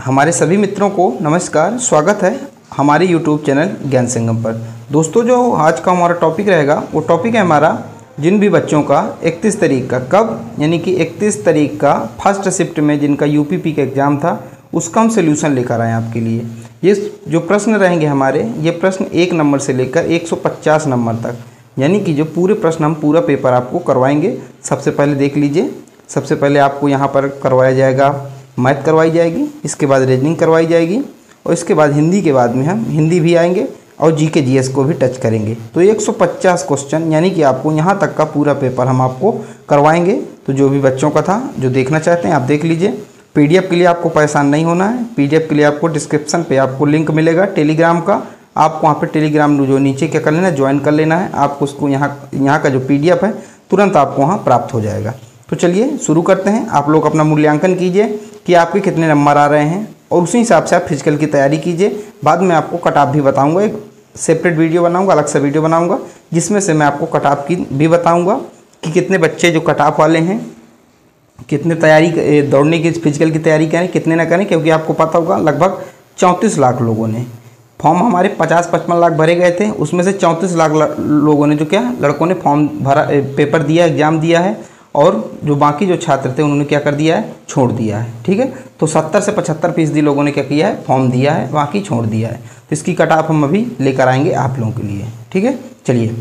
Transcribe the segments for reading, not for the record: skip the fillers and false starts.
हमारे सभी मित्रों को नमस्कार, स्वागत है हमारे YouTube चैनल ज्ञान संगम पर। दोस्तों, जो आज का हमारा टॉपिक रहेगा वो टॉपिक है हमारा जिन भी बच्चों का 31 तारीख का, कब यानी कि 31 तारीख का फर्स्ट शिफ्ट में जिनका यूपीपी का एग्ज़ाम था उसका हम सोल्यूशन लेकर आए आपके लिए। ये जो प्रश्न रहेंगे हमारे, ये प्रश्न 1 नंबर से लेकर 150 नंबर तक, यानी कि जो पूरे प्रश्न हम पूरा पेपर आपको करवाएंगे। सबसे पहले देख लीजिए, सबसे पहले आपको यहाँ पर करवाया जाएगा मैथ करवाई जाएगी, इसके बाद रीजनिंग करवाई जाएगी और इसके बाद हिंदी के बाद में हम हिंदी भी आएंगे और जीके जीएस को भी टच करेंगे। तो 150 क्वेश्चन यानी कि आपको यहाँ तक का पूरा पेपर हम आपको करवाएंगे। तो जो भी बच्चों का था, जो देखना चाहते हैं आप देख लीजिए। पीडीएफ के लिए आपको परेशान नहीं होना है। पीडीएफ के लिए आपको डिस्क्रिप्शन पे आपको लिंक मिलेगा टेलीग्राम का। आपको वहाँ पे टेलीग्राम जो नीचे क्या कर लेना है, ज्वाइन कर लेना है। आपको उसको यहाँ का जो पीडीएफ है तुरंत आपको वहाँ प्राप्त हो जाएगा। तो चलिए शुरू करते हैं। आप लोग अपना मूल्यांकन कीजिए कि आपके कितने नंबर आ रहे हैं और उसी हिसाब से आप फिजिकल की तैयारी कीजिए। बाद में आपको कट ऑफ भी बताऊंगा, एक सेपरेट वीडियो बनाऊंगा, अलग से वीडियो बनाऊंगा जिसमें से मैं आपको कट ऑफ की भी बताऊंगा कि कितने बच्चे जो कट ऑफ वाले हैं कितने तैयारी दौड़ने की फिजिकल की तैयारी करें, कितने ना करें। क्योंकि आपको पता होगा लगभग 34 लाख लोगों ने फॉर्म, हमारे 50-55 लाख भरे गए थे, उसमें से 34 लाख लोगों ने जो क्या लड़कों ने फॉर्म भरा, पेपर दिया, एग्ज़ाम दिया है। और जो बाकी जो छात्र थे उन्होंने क्या कर दिया है, छोड़ दिया है। ठीक है, तो 70 से 75% लोगों ने क्या किया है, फॉर्म दिया है, बाकी छोड़ दिया है। तो इसकी कट ऑफ हम अभी लेकर आएंगे आप लोगों के लिए। ठीक है, चलिए।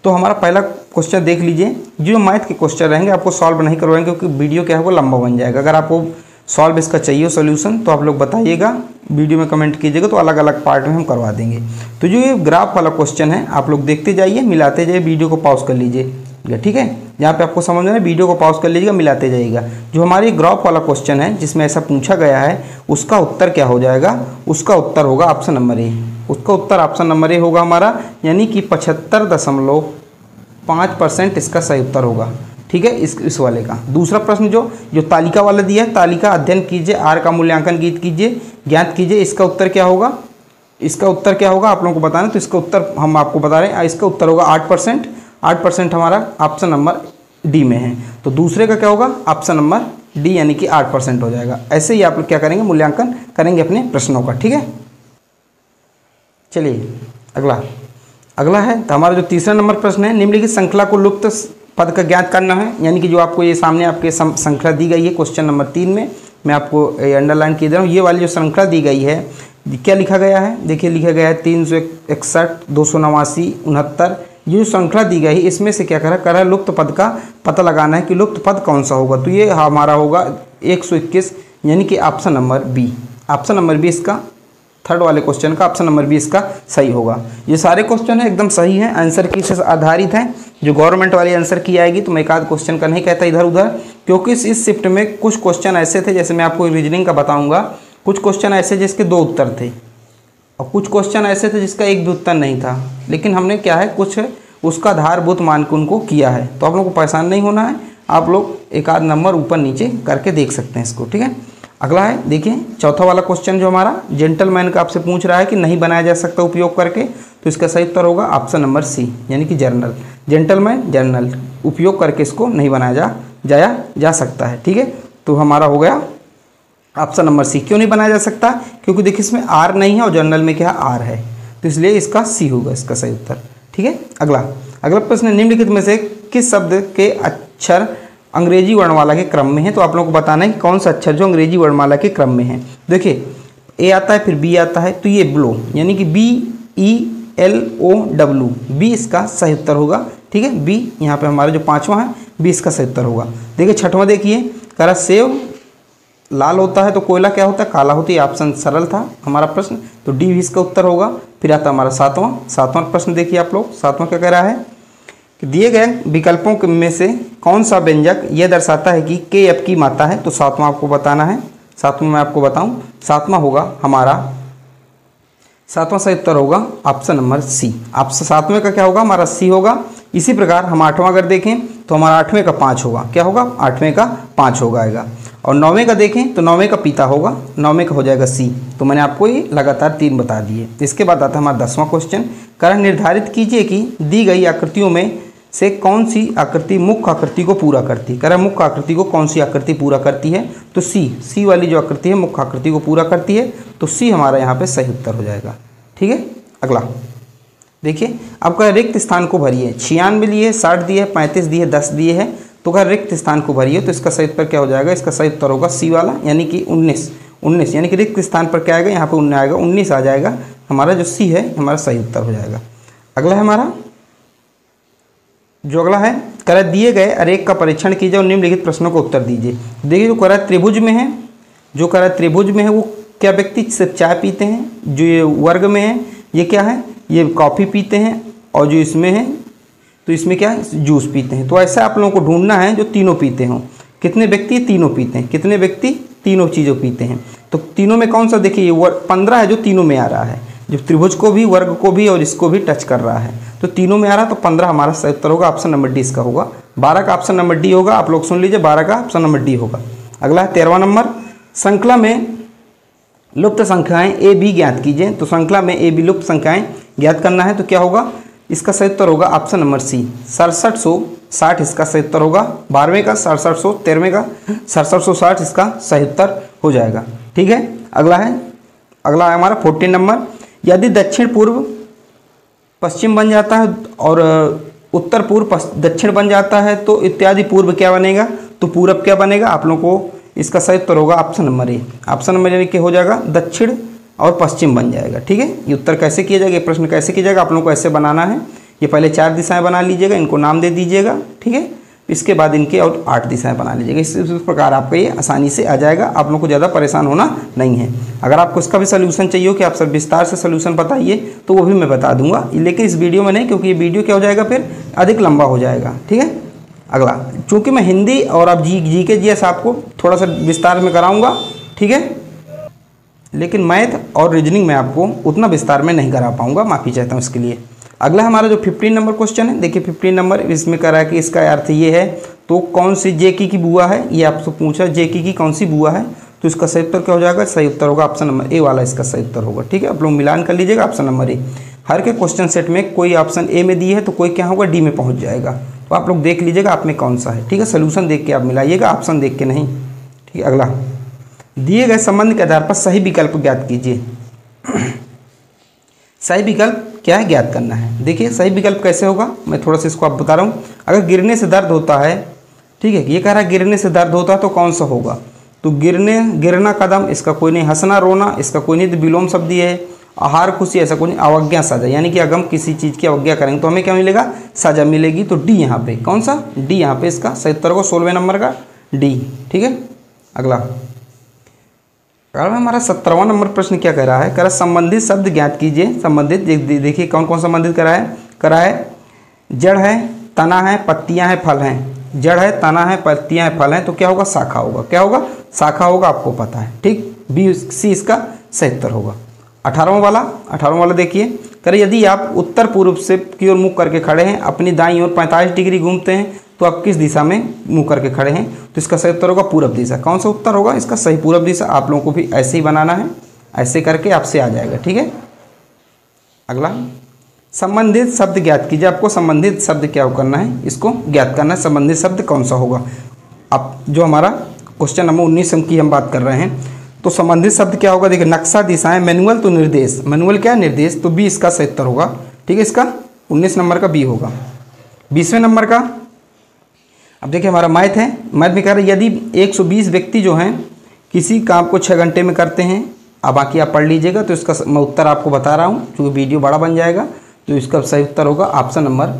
तो हमारा पहला क्वेश्चन देख लीजिए। जो मैथ के क्वेश्चन रहेंगे आपको सॉल्व नहीं करवाएंगे क्योंकि वीडियो क्या है वो लंबा बन जाएगा। अगर आपको सॉल्व इसका चाहिए सोल्यूशन तो आप लोग बताइएगा, वीडियो में कमेंट कीजिएगा, तो अलग अलग पार्ट में हम करवा देंगे। तो जो ये ग्राफ वाला क्वेश्चन है आप लोग देखते जाइए, मिलाते जाइए, वीडियो को पॉज कर लीजिए। ठीक है, यहाँ पे आपको समझना है, वीडियो को पॉज कर लीजिएगा, मिलाते जाइएगा। जो हमारी ग्राफ वाला क्वेश्चन है जिसमें ऐसा पूछा गया है उसका उत्तर क्या हो जाएगा, उसका उत्तर होगा ऑप्शन नंबर ए। उसका उत्तर ऑप्शन नंबर ए होगा हमारा, यानी कि 75.5% इसका सही उत्तर होगा। ठीक है, इस वाले का। दूसरा प्रश्न जो तालिका वाला दिया है, तालिका अध्ययन कीजिए, आर का मूल्यांकन ज्ञात कीजिए, इसका उत्तर क्या होगा, इसका उत्तर क्या होगा आप लोगों को बताना। तो इसका उत्तर हम आपको बता रहे हैं, इसका उत्तर होगा 8%। 8% हमारा ऑप्शन नंबर डी में है। तो दूसरे का क्या होगा, ऑप्शन नंबर डी, यानी कि 8% हो जाएगा। ऐसे ही आप लोग क्या करेंगे, मूल्यांकन करेंगे अपने प्रश्नों का। ठीक है, चलिए अगला है। तो हमारा जो तीसरा नंबर प्रश्न है, निम्नलिखित श्रृंखला को लुप्त पद का ज्ञात करना है। यानी कि जो आपको ये सामने आपके श्रृंखला दी गई है क्वेश्चन नंबर 3 में, मैं आपको अंडरलाइन किए दे रहा हूँ। ये वाली जो श्रृंखला दी गई है, क्या लिखा गया है, देखिए लिखा गया है 361, 289, 69। ये जो श्रृंखला दी गई है इसमें से क्या करा है, लुप्त पद का पता लगाना है कि लुप्त पद कौन सा होगा। तो ये हमारा होगा 121, यानी कि option number B. Option number B इसका, थर्ड वाले क्वेश्चन का ऑप्शन नंबर बी इसका सही होगा। ये सारे क्वेश्चन है एकदम सही हैं, आंसर की से आधारित हैं। जो गवर्नमेंट वाली आंसर की आएगी तो मैं एक आध क्वेश्चन का नहीं कहता इधर उधर, क्योंकि इस शिफ्ट में कुछ क्वेश्चन ऐसे थे, जैसे मैं आपको रीजनिंग का बताऊंगा, कुछ क्वेश्चन ऐसे जिसके 2 उत्तर थे और कुछ क्वेश्चन ऐसे थे जिसका एक भी उत्तर नहीं था। लेकिन हमने क्या है, कुछ उसका आधारभूत मान के उनको किया है। तो आप लोगों को परेशान नहीं होना है, आप लोग एक आध नंबर ऊपर नीचे करके देख सकते हैं इसको। ठीक है, अगला है, देखिए चौथा वाला क्वेश्चन जो हमारा जेंटलमैन का आपसे पूछ रहा है कि नहीं बनाया जा सकता उपयोग करके। तो इसका सही उत्तर होगा ऑप्शन नंबर सी, यानी कि जर्नल। जेंटलमैन जर्नल उपयोग करके इसको नहीं बनाया जा सकता है। ठीक है, तो हमारा हो गया ऑप्शन नंबर सी। क्यों नहीं बनाया जा सकता, क्योंकि देखिए इसमें आर नहीं है और जर्नल में क्या आर है, तो इसलिए इसका सी होगा इसका सही उत्तर। ठीक है, अगला प्रश्न, निम्नलिखित में से किस शब्द के अक्षर अंग्रेजी वर्णमाला के क्रम में है। तो आप लोगों को बताना है कि कौन सा अक्षर जो अंग्रेजी वर्णमाला के क्रम में है। देखिए ए आता है, फिर बी आता है, तो ये ब्लो, यानी कि BELOW, बी इसका सही उत्तर होगा। ठीक है, बी यहाँ पे हमारा जो 5वां है, बी इसका सही उत्तर होगा। देखिए 6वां देखिए, करा सेव लाल होता है तो कोयला क्या होता है, काला होता है। ऑप्शन सरल था हमारा प्रश्न, तो डी भी इसका उत्तर होगा। फिर आता हमारा 7वां प्रश्न, देखिए आप लोग 7वां क्या कह रहा है कि दिए गए विकल्पों में से कौन सा व्यंजक यह दर्शाता है कि KF की मात्रा है। तो 7वां आपको बताना है। 7वां मैं आपको बताऊं, 7वां होगा हमारा, 7वां सही उत्तर होगा ऑप्शन नंबर सी। ऑप्शन 7वें का क्या होगा, हमारा सी होगा। इसी प्रकार हम 8वां अगर देखें तो हमारा 8वें का 5 होगा। क्या होगा, 8वें का 5 होगा आएगा। और 9वें का देखें तो 9वें का पिता होगा, 9वें का हो जाएगा सी। तो मैंने आपको ये लगातार 3 बता दिए। इसके बाद आता है हमारा 10वां क्वेश्चन, कारण निर्धारित कीजिए कि दी गई आकृतियों में से कौन सी आकृति मुख्य आकृति को पूरा करती है। कह रहा है मुख्य आकृति को कौन सी आकृति पूरा करती है, तो सी वाली जो आकृति है मुख्य आकृति को पूरा करती है, तो सी हमारा यहाँ पे सही उत्तर हो जाएगा। ठीक है, अगला देखिए आपका रिक्त स्थान को भरिए। 96 लिए, 60 दिए, 35 दिए, 10 दिए है, तो अगर रिक्त स्थान को भरिए तो इसका सही उत्तर क्या हो जाएगा, इसका सही उत्तर होगा सी वाला, यानी कि 19 यानी कि रिक्त स्थान पर क्या आएगा, यहाँ पे 19 आएगा, 19 आ जाएगा हमारा, जो सी है हमारा सही उत्तर हो जाएगा। अगला है हमारा जो अगला है, कह रहा है दिए गए आरेख का परीक्षण कीजिए और निम्नलिखित प्रश्नों को उत्तर दीजिए। देखिए जो कह रहा है त्रिभुज में है, जो कह रहा है त्रिभुज में है वो क्या व्यक्ति सिर्फ चाय पीते हैं, जो ये वर्ग में है ये क्या है, ये कॉफ़ी पीते हैं, और जो इसमें है तो इसमें क्या है, जूस पीते हैं। तो ऐसा आप लोगों को ढूंढना है जो तीनों पीते हों। कितने व्यक्ति, तीनों पीते हैं, कितने व्यक्ति, तीनों चीज़ों पीते हैं। तो तीनों में कौन सा, देखिए ये 15 है जो तीनों में आ रहा है, जो त्रिभुज को भी, वर्ग को भी और इसको भी टच कर रहा है, तो तीनों में आ रहा है, तो 15 हमारा सही उत्तर होगा, ऑप्शन नंबर डी इसका होगा। 12 का ऑप्शन नंबर डी होगा, आप लोग सुन लीजिए, 12 का ऑप्शन नंबर डी होगा। अगला है 13वां नंबर, श्रृंखला में लुप्त संख्याएं ए बी ज्ञात कीजिए। तो श्रृंखला में ए बी लुप्त संख्याएं ज्ञात करना है, तो क्या होगा, इसका सही उत्तर होगा ऑप्शन नंबर सी, 6760 इसका सही उत्तर होगा। 12वें का 6700, 13वें का 6760 इसका सही उत्तर हो जाएगा। ठीक है, अगला है हमारा 14 नंबर, यदि दक्षिण पूर्व पश्चिम बन जाता है और उत्तर पूर्व दक्षिण बन जाता है तो इत्यादि पूर्व क्या बनेगा, तो पूरब क्या बनेगा। आप लोगों को इसका सही उत्तर होगा option number A, option number A क्या हो जाएगा, दक्षिण और पश्चिम बन जाएगा। ठीक है, ये उत्तर कैसे किया जाएगा, ये प्रश्न कैसे किया जाएगा, आप लोगों को ऐसे बनाना है। ये पहले 4 दिशाएं बना लीजिएगा, इनको नाम दे दीजिएगा। ठीक है, इसके बाद इनके और 8 दिशाएं बना लीजिएगा। इस प्रकार आपका ये आसानी से आ जाएगा, आप लोगों को ज़्यादा परेशान होना नहीं है। अगर आपको इसका भी सोल्यूशन चाहिए हो कि आप सब विस्तार से सोल्यूशन बताइए, तो वो भी मैं बता दूंगा, लेकिन इस वीडियो में नहीं, क्योंकि ये वीडियो क्या हो जाएगा फिर अधिक लंबा हो जाएगा। ठीक है, अगला, चूँकि मैं हिंदी और अब जी के जीएस आपको थोड़ा सा विस्तार में कराऊँगा, ठीक है, लेकिन मैथ और रीजनिंग में आपको उतना विस्तार में नहीं करा पाऊँगा, माफ़ी चाहता हूँ इसके लिए। अगला हमारा जो 15 नंबर क्वेश्चन है, देखिए 15 नंबर इसमें कह रहा है कि इसका अर्थ ये है, तो कौन सी जेकी की बुआ है, ये आपसे पूछा जेकी की कौन सी बुआ है, तो इसका सही उत्तर क्या हो जाएगा, सही उत्तर होगा ऑप्शन नंबर ए वाला, इसका सही उत्तर होगा। ठीक है, आप लोग मिलान कर लीजिएगा, ऑप्शन नंबर ए। हर के क्वेश्चन सेट में कोई ऑप्शन ए में दिए है तो कोई क्या होगा, डी में पहुँच जाएगा। तो आप लोग देख लीजिएगा आप में कौन सा है। ठीक है, सोल्यूशन देख के आप मिलाइएगा, ऑप्शन देख के नहीं। ठीक है, अगला, दिए गए संबंध के आधार पर सही विकल्प ज्ञात कीजिए। सही विकल्प क्या है, ज्ञात करना है। देखिए सही विकल्प कैसे होगा, मैं थोड़ा सा इसको आप बता रहा हूँ। अगर गिरने से दर्द होता है, ठीक है, ये कह रहा है गिरने से दर्द होता है तो कौन सा होगा, तो गिरना कदम, इसका कोई नहीं। हंसना रोना, इसका कोई नहीं। तो विलोम शब्द ये है। आहार खुशी, ऐसा कोई नहीं। अवज्ञा सजा, यानी कि अगर हम किसी चीज़ की अवज्ञा करेंगे तो हमें क्या मिलेगा, सजा मिलेगी। तो डी यहाँ पे, कौन सा, डी यहाँ पे इसका सही उत्तर होगा, 16वें नंबर का डी। ठीक है, अगला हमारा 17वां नंबर प्रश्न क्या कह रहा है, कह रहा है संबंधित शब्द ज्ञात कीजिए। संबंधित देखिए कौन कौन संबंधित करा है, जड़ है, तना है, पत्तियां हैं, फल हैं। जड़ है, तना है, पत्तियां हैं, फल हैं, तो क्या होगा, शाखा होगा। क्या होगा, शाखा होगा, आपको पता है। ठीक, बी सी इसका सही उत्तर होगा। 18वां वाला देखिए, कह रहे यदि आप उत्तर पूर्व से की ओर मुख करके खड़े हैं, अपनी दाईं ओर 45 डिग्री घूमते हैं, तो आप किस दिशा में मुंह करके खड़े हैं, तो इसका सही उत्तर होगा पूरब दिशा। कौन सा उत्तर होगा इसका सही, पूरब दिशा। आप लोगों को भी ऐसे ही बनाना है, ऐसे करके आपसे आ जाएगा। ठीक है, अगला संबंधित शब्द ज्ञात कीजिए। आपको संबंधित शब्द क्या करना है, इसको ज्ञात करना है, संबंधित शब्द कौन सा होगा। अब जो हमारा क्वेश्चन नंबर 19 की हम बात कर रहे हैं, तो संबंधित शब्द क्या होगा, देखिए नक्शा, दिशाएं, मैनुअल तो निर्देश, मैनुअल क्या है, निर्देश, तो बी इसका सही उत्तर होगा। ठीक है, इसका 19 नंबर का बी होगा। 20वें नंबर का, अब देखिए हमारा मैथ है। मैथ में कह रहा है यदि 120 व्यक्ति जो हैं किसी काम को 6 घंटे में करते हैं, अब बाकी आप पढ़ लीजिएगा, तो इसका मैं उत्तर आपको बता रहा हूँ, क्योंकि वीडियो बड़ा बन जाएगा। तो इसका सही उत्तर होगा ऑप्शन नंबर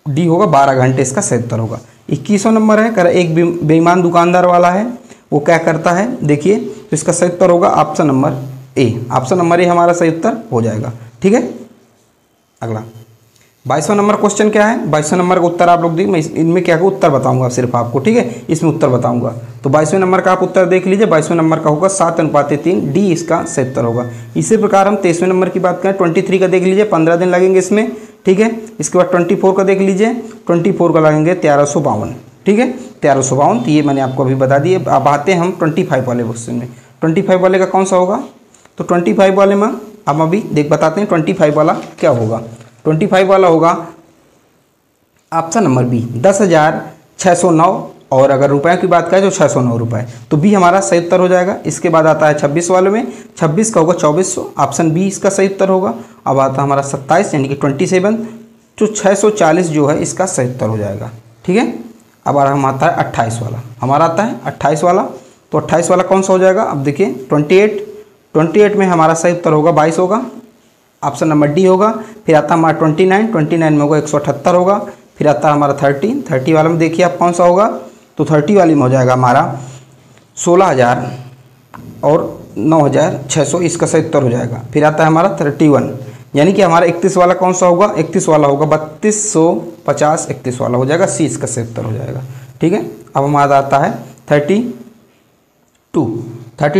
डी होगा, 12 घंटे इसका सही उत्तर होगा। 21वां नंबर है, कह रहा है एक बेईमान दुकानदार वाला है, वो क्या करता है, देखिए, तो इसका सही उत्तर होगा option number A. Option number A हमारा सही उत्तर हो जाएगा। ठीक है, अगला 22वां नंबर क्वेश्चन क्या है, 22वें नंबर का उत्तर आप लोग देखिए, मैं इनमें क्या उत्तर बताऊंगा सिर्फ आपको। ठीक है, इसमें उत्तर बताऊंगा। तो 22वें नंबर का आप उत्तर देख लीजिए। 22वें नंबर का होगा 7:3, डी इसका सही उत्तर होगा। इसी प्रकार हम 23वें नंबर की बात करें, 23 का देख लीजिए, 15 दिन लगेंगे इसमें। ठीक है, इसके बाद 24 का देख लीजिए, 24 का लगेंगे 1352। ठीक है, 1352, तो ये मैंने आपको अभी बता दिए। अब आते हैं हम 25 वाले क्वेश्चन में। 25 वाले का कौन सा होगा, तो 25 वाले में हम अभी बताते हैं 25 वाला क्या होगा। 25 वाला होगा ऑप्शन नंबर बी 10,609, और अगर रुपए की बात करें तो 609 रुपये, तो बी हमारा सही उत्तर हो जाएगा। इसके बाद आता है 26 वाले में, 26 का होगा 2400, ऑप्शन बी इसका सही उत्तर होगा। अब आता है हमारा 27 यानी कि 27, जो 640 जो है इसका सही उत्तर हो जाएगा। ठीक है, अब हम आता है 28 वाला, हमारा आता है 28 वाला। तो 28 वाला कौन सा हो जाएगा, अब देखिए 28 में हमारा सही उत्तर होगा 22 होगा, ऑप्शन नंबर डी होगा। फिर आता है हमारा 29 में होगा 178 होगा। फिर आता है हमारा 30 वाला में देखिए आप कौन सा होगा, तो 30 वाली में हो जाएगा हमारा 16,000 और 9,600, इसका सही उत्तर हो जाएगा। फिर आता है हमारा 31, यानी कि हमारा 31 वाला कौन सा होगा, 31 वाला होगा 3250, 31 वाला हो जाएगा, सी इसका सही उत्तर हो जाएगा। ठीक है, अब हमारा आता है 32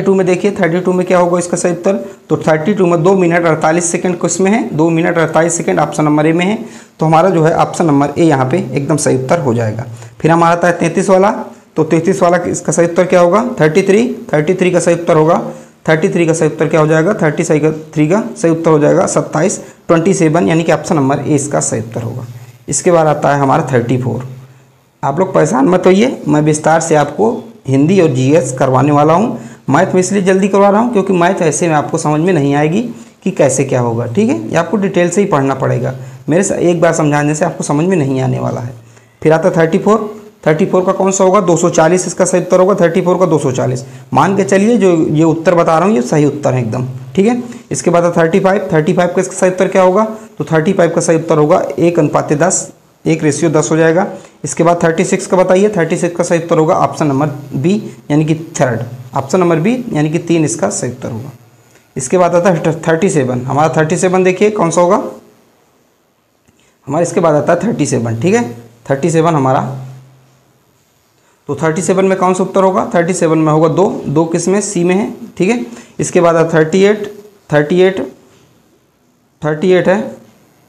में देखिए 32 में क्या होगा इसका सही उत्तर, तो 32 में 2 मिनट 48 सेकंड किसमें है, 2 minute 48 second option number A में है। तो हमारा जो है ऑप्शन नंबर ए यहाँ पे एकदम सही उत्तर हो जाएगा। फिर हमारा आता है 33 वाला, तो 33 वाला इसका सही उत्तर क्या होगा, 33 का सही उत्तर होगा। 33 का सही उत्तर क्या हो जाएगा, 33 का सही उत्तर हो जाएगा 27, यानी कि ऑप्शन नंबर ए इसका सही उत्तर होगा। इसके बाद आता है हमारा 34। आप लोग परेशान मत होइए, मैं विस्तार से आपको हिंदी और जीएस करवाने वाला हूँ। मैथ में इसलिए जल्दी करवा रहा हूँ क्योंकि मैथ ऐसे में आपको समझ में नहीं आएगी कि कैसे क्या होगा। ठीक है, ये आपको डिटेल से ही पढ़ना पड़ेगा, मेरे से एक बार समझाने से आपको समझ में नहीं आने वाला है। फिर आता है 34 का कौन सा होगा, 240 इसका सही उत्तर होगा। 34 का 240 मान के चलिए, जो ये उत्तर बता रहा हूँ ये सही उत्तर है एकदम। ठीक है, इसके बाद 35 का इसका सही उत्तर क्या होगा, तो 35 का सही उत्तर होगा 1:10, 1:10 हो जाएगा। इसके बाद 36 का बताइए, 36 का सही उत्तर होगा ऑप्शन नंबर बी यानी कि थर्ड, ऑप्शन नंबर बी यानी कि 3 इसका सही उत्तर होगा। इसके बाद आता है 37, हमारा 37 देखिए कौन सा होगा, हमारा इसके बाद आता है 37। ठीक है, 37 हमारा, तो 37 में कौन सा उत्तर होगा, 37 में होगा 2 किस में, सी में है। ठीक है, इसके बाद 38 है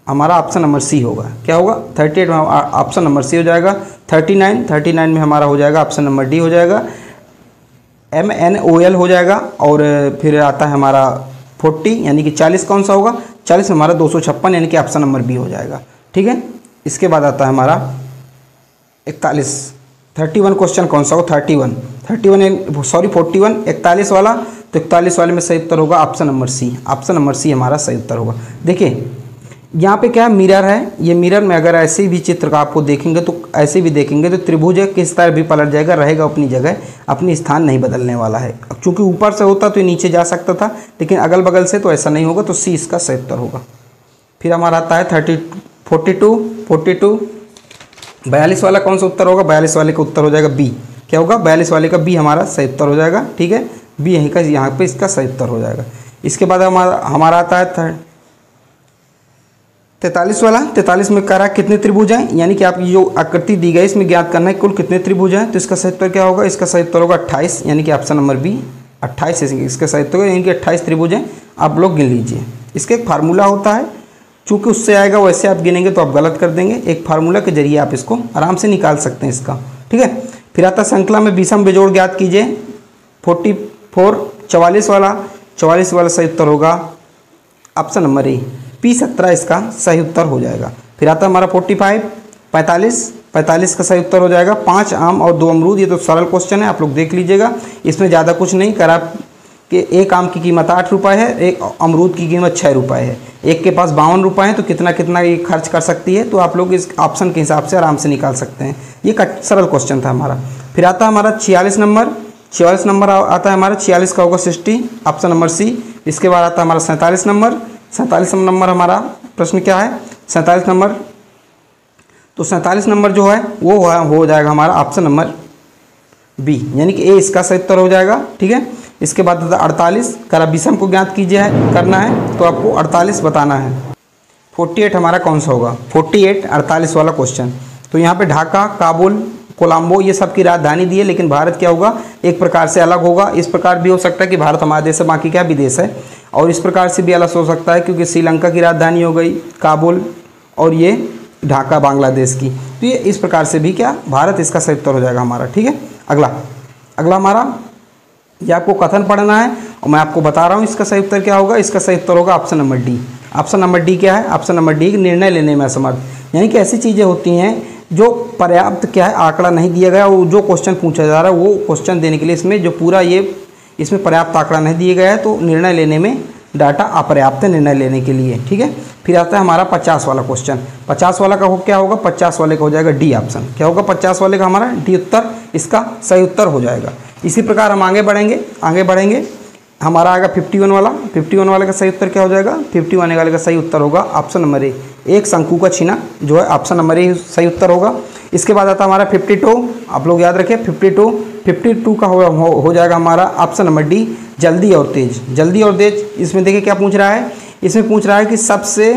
हमारा, ऑप्शन नंबर सी होगा। क्या होगा, 38 में ऑप्शन नंबर सी हो जाएगा। 39 में हमारा हो जाएगा ऑप्शन नंबर डी हो जाएगा, MNOL हो जाएगा। और फिर आता है हमारा 40 यानी कि 40 कौन सा होगा, 40 हमारा 256 यानी कि ऑप्शन नंबर बी हो जाएगा। ठीक है, इसके बाद आता है हमारा 31 क्वेश्चन कौन सा होगा, 41 वाला, तो 41 वाले में सही उत्तर होगा option number C, option number C हमारा सही उत्तर होगा। देखिए यहाँ पे क्या मिरर है, ये मिरर में अगर ऐसे भी चित्र का आपको देखेंगे तो ऐसे भी देखेंगे तो त्रिभुज किस तरह भी पलट जाएगा, रहेगा अपनी जगह, अपनी स्थान नहीं बदलने वाला है। क्योंकि ऊपर से होता तो ये नीचे जा सकता था, लेकिन अगल बगल से तो ऐसा नहीं होगा, तो सी इसका सही उत्तर होगा। फिर हमारा आता है 42 42 वाला कौन सा उत्तर होगा, 42 वाले का उत्तर हो जाएगा बी। क्या होगा, 42 वाले का बी हमारा सही उत्तर हो जाएगा। ठीक है, बी यहीं का यहाँ पे इसका सही उत्तर हो जाएगा। इसके बाद हमारा आता है 43 वाला। 43 में कह रहा है कितने त्रिभुज हैं, यानी कि आपकी जो आकृति दी गई इसमें ज्ञात करना है कुल कितने त्रिभुज हैं। तो इसका सही उत्तर क्या होगा, इसका सही उत्तर होगा 28, यानी कि ऑप्शन नंबर बी 28 इसका सही उत्तर होगा, यानी कि 28 त्रिभुज हैं। आप लोग गिन लीजिए, इसका एक फार्मूला होता है, चूँकि उससे आएगा वैसे आप गिनेंगे तो आप गलत कर देंगे। एक फार्मूला के जरिए आप इसको आराम से निकाल सकते हैं इसका। ठीक है, फिर आता श्रृंखला में विषम बेजोड़ ज्ञात कीजिए। 44 वाला सही उत्तर होगा ऑप्शन नंबर ए, P17 इसका सही उत्तर हो जाएगा। फिर आता है हमारा 45 का सही उत्तर हो जाएगा। 5 आम और 2 अमरूद, ये तो सरल क्वेश्चन है, आप लोग देख लीजिएगा, इसमें ज़्यादा कुछ नहीं करा कि एक आम की कीमत 8 रुपये है, एक अमरूद की कीमत 6 रुपये है, एक के पास 52 रुपये हैं, तो कितना ये खर्च कर सकती है, तो आप लोग इस ऑप्शन के हिसाब से आराम से निकाल सकते हैं। ये सरल क्वेश्चन था हमारा। फिर आता है हमारा 46 नंबर आता है हमारा, 46 का होगा 60, ऑप्शन नंबर सी। इसके बाद आता है हमारा 47 नंबर हमारा प्रश्न क्या है, 47 नंबर, तो 47 नंबर जो है वो हो जाएगा हमारा ऑप्शन नंबर बी, यानी कि ए इसका सही उत्तर हो जाएगा। ठीक है, इसके बाद 48 करा विषम को ज्ञात कीजिए करना है, तो आपको 48 बताना है। 48 हमारा कौन सा होगा, 48 वाला क्वेश्चन। तो यहाँ पे ढाका, काबुल, कोलंबो ये सब की राजधानी दी है, लेकिन भारत क्या होगा, एक प्रकार से अलग होगा। इस प्रकार भी हो सकता है कि भारत हमारा देश है, बाकी क्या विदेश है, और इस प्रकार से भी अलग हो सकता है क्योंकि श्रीलंका की राजधानी हो गई काबुल और ये ढाका बांग्लादेश की, तो ये इस प्रकार से भी क्या भारत इसका सही उत्तर हो जाएगा हमारा। ठीक है, अगला हमारा ये आपको कथन पढ़ना है और मैं आपको बता रहा हूँ इसका सही उत्तर क्या होगा। इसका सही उत्तर होगा option number D. Option number D क्या है, ऑप्शन नंबर डी निर्णय लेने में असमर्थ। यानी कि ऐसी चीज़ें होती हैं जो पर्याप्त क्या है आंकड़ा नहीं दिया गया, और जो क्वेश्चन पूछा जा रहा है वो क्वेश्चन देने के लिए इसमें जो पूरा ये इसमें पर्याप्त आंकड़ा नहीं दिया गया है, तो निर्णय लेने में डाटा अपर्याप्त है निर्णय लेने के लिए। ठीक है, फिर आता है हमारा 50 वाला क्वेश्चन। 50 वाला का क्या होगा, 50 वाले का हो जाएगा डी ऑप्शन। क्या होगा 50 वाले का हमारा डी उत्तर इसका सही उत्तर हो जाएगा। इसी प्रकार हम आगे बढ़ेंगे हमारा आएगा 51 वाला। 51 वाले का सही उत्तर क्या हो जाएगा, 51 वाले का सही उत्तर होगा ऑप्शन नंबर ए, एक शंकु का छीना जो है ऑप्शन नंबर ए सही उत्तर होगा। इसके बाद आता है हमारा 52, आप लोग याद रखिए 52 का हो जाएगा हमारा ऑप्शन नंबर डी, जल्दी और तेज। जल्दी और तेज इसमें देखिए क्या पूछ रहा है, इसमें पूछ रहा है कि सबसे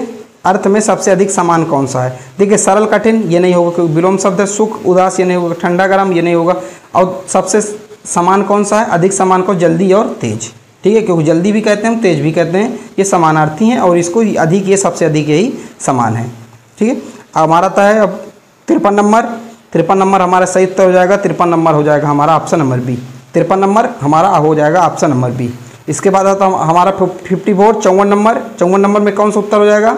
अर्थ में सबसे अधिक समान कौन सा है। देखिए सरल कठिन ये नहीं होगा क्योंकि विलोम शब्द है, सुख उदास ये नहीं होगा, ठंडा गर्म ये नहीं होगा, और सबसे समान कौन सा है, अधिक समान को जल्दी और तेज। ठीक है, क्योंकि जल्दी भी कहते हैं हम तेज भी कहते हैं, ये समानार्थी हैं और इसको अधिक ये सबसे अधिक यही समान है। ठीक है, हमारा आता है अब 53 नंबर। 53 नंबर हमारा सही उत्तर हो जाएगा, 53 नंबर हो जाएगा हमारा ऑप्शन नंबर बी। 53 नंबर हमारा हो जाएगा ऑप्शन नंबर बी। इसके बाद आता हमारा 54 54 नंबर। 54 नंबर में कौन सा उत्तर हो जाएगा,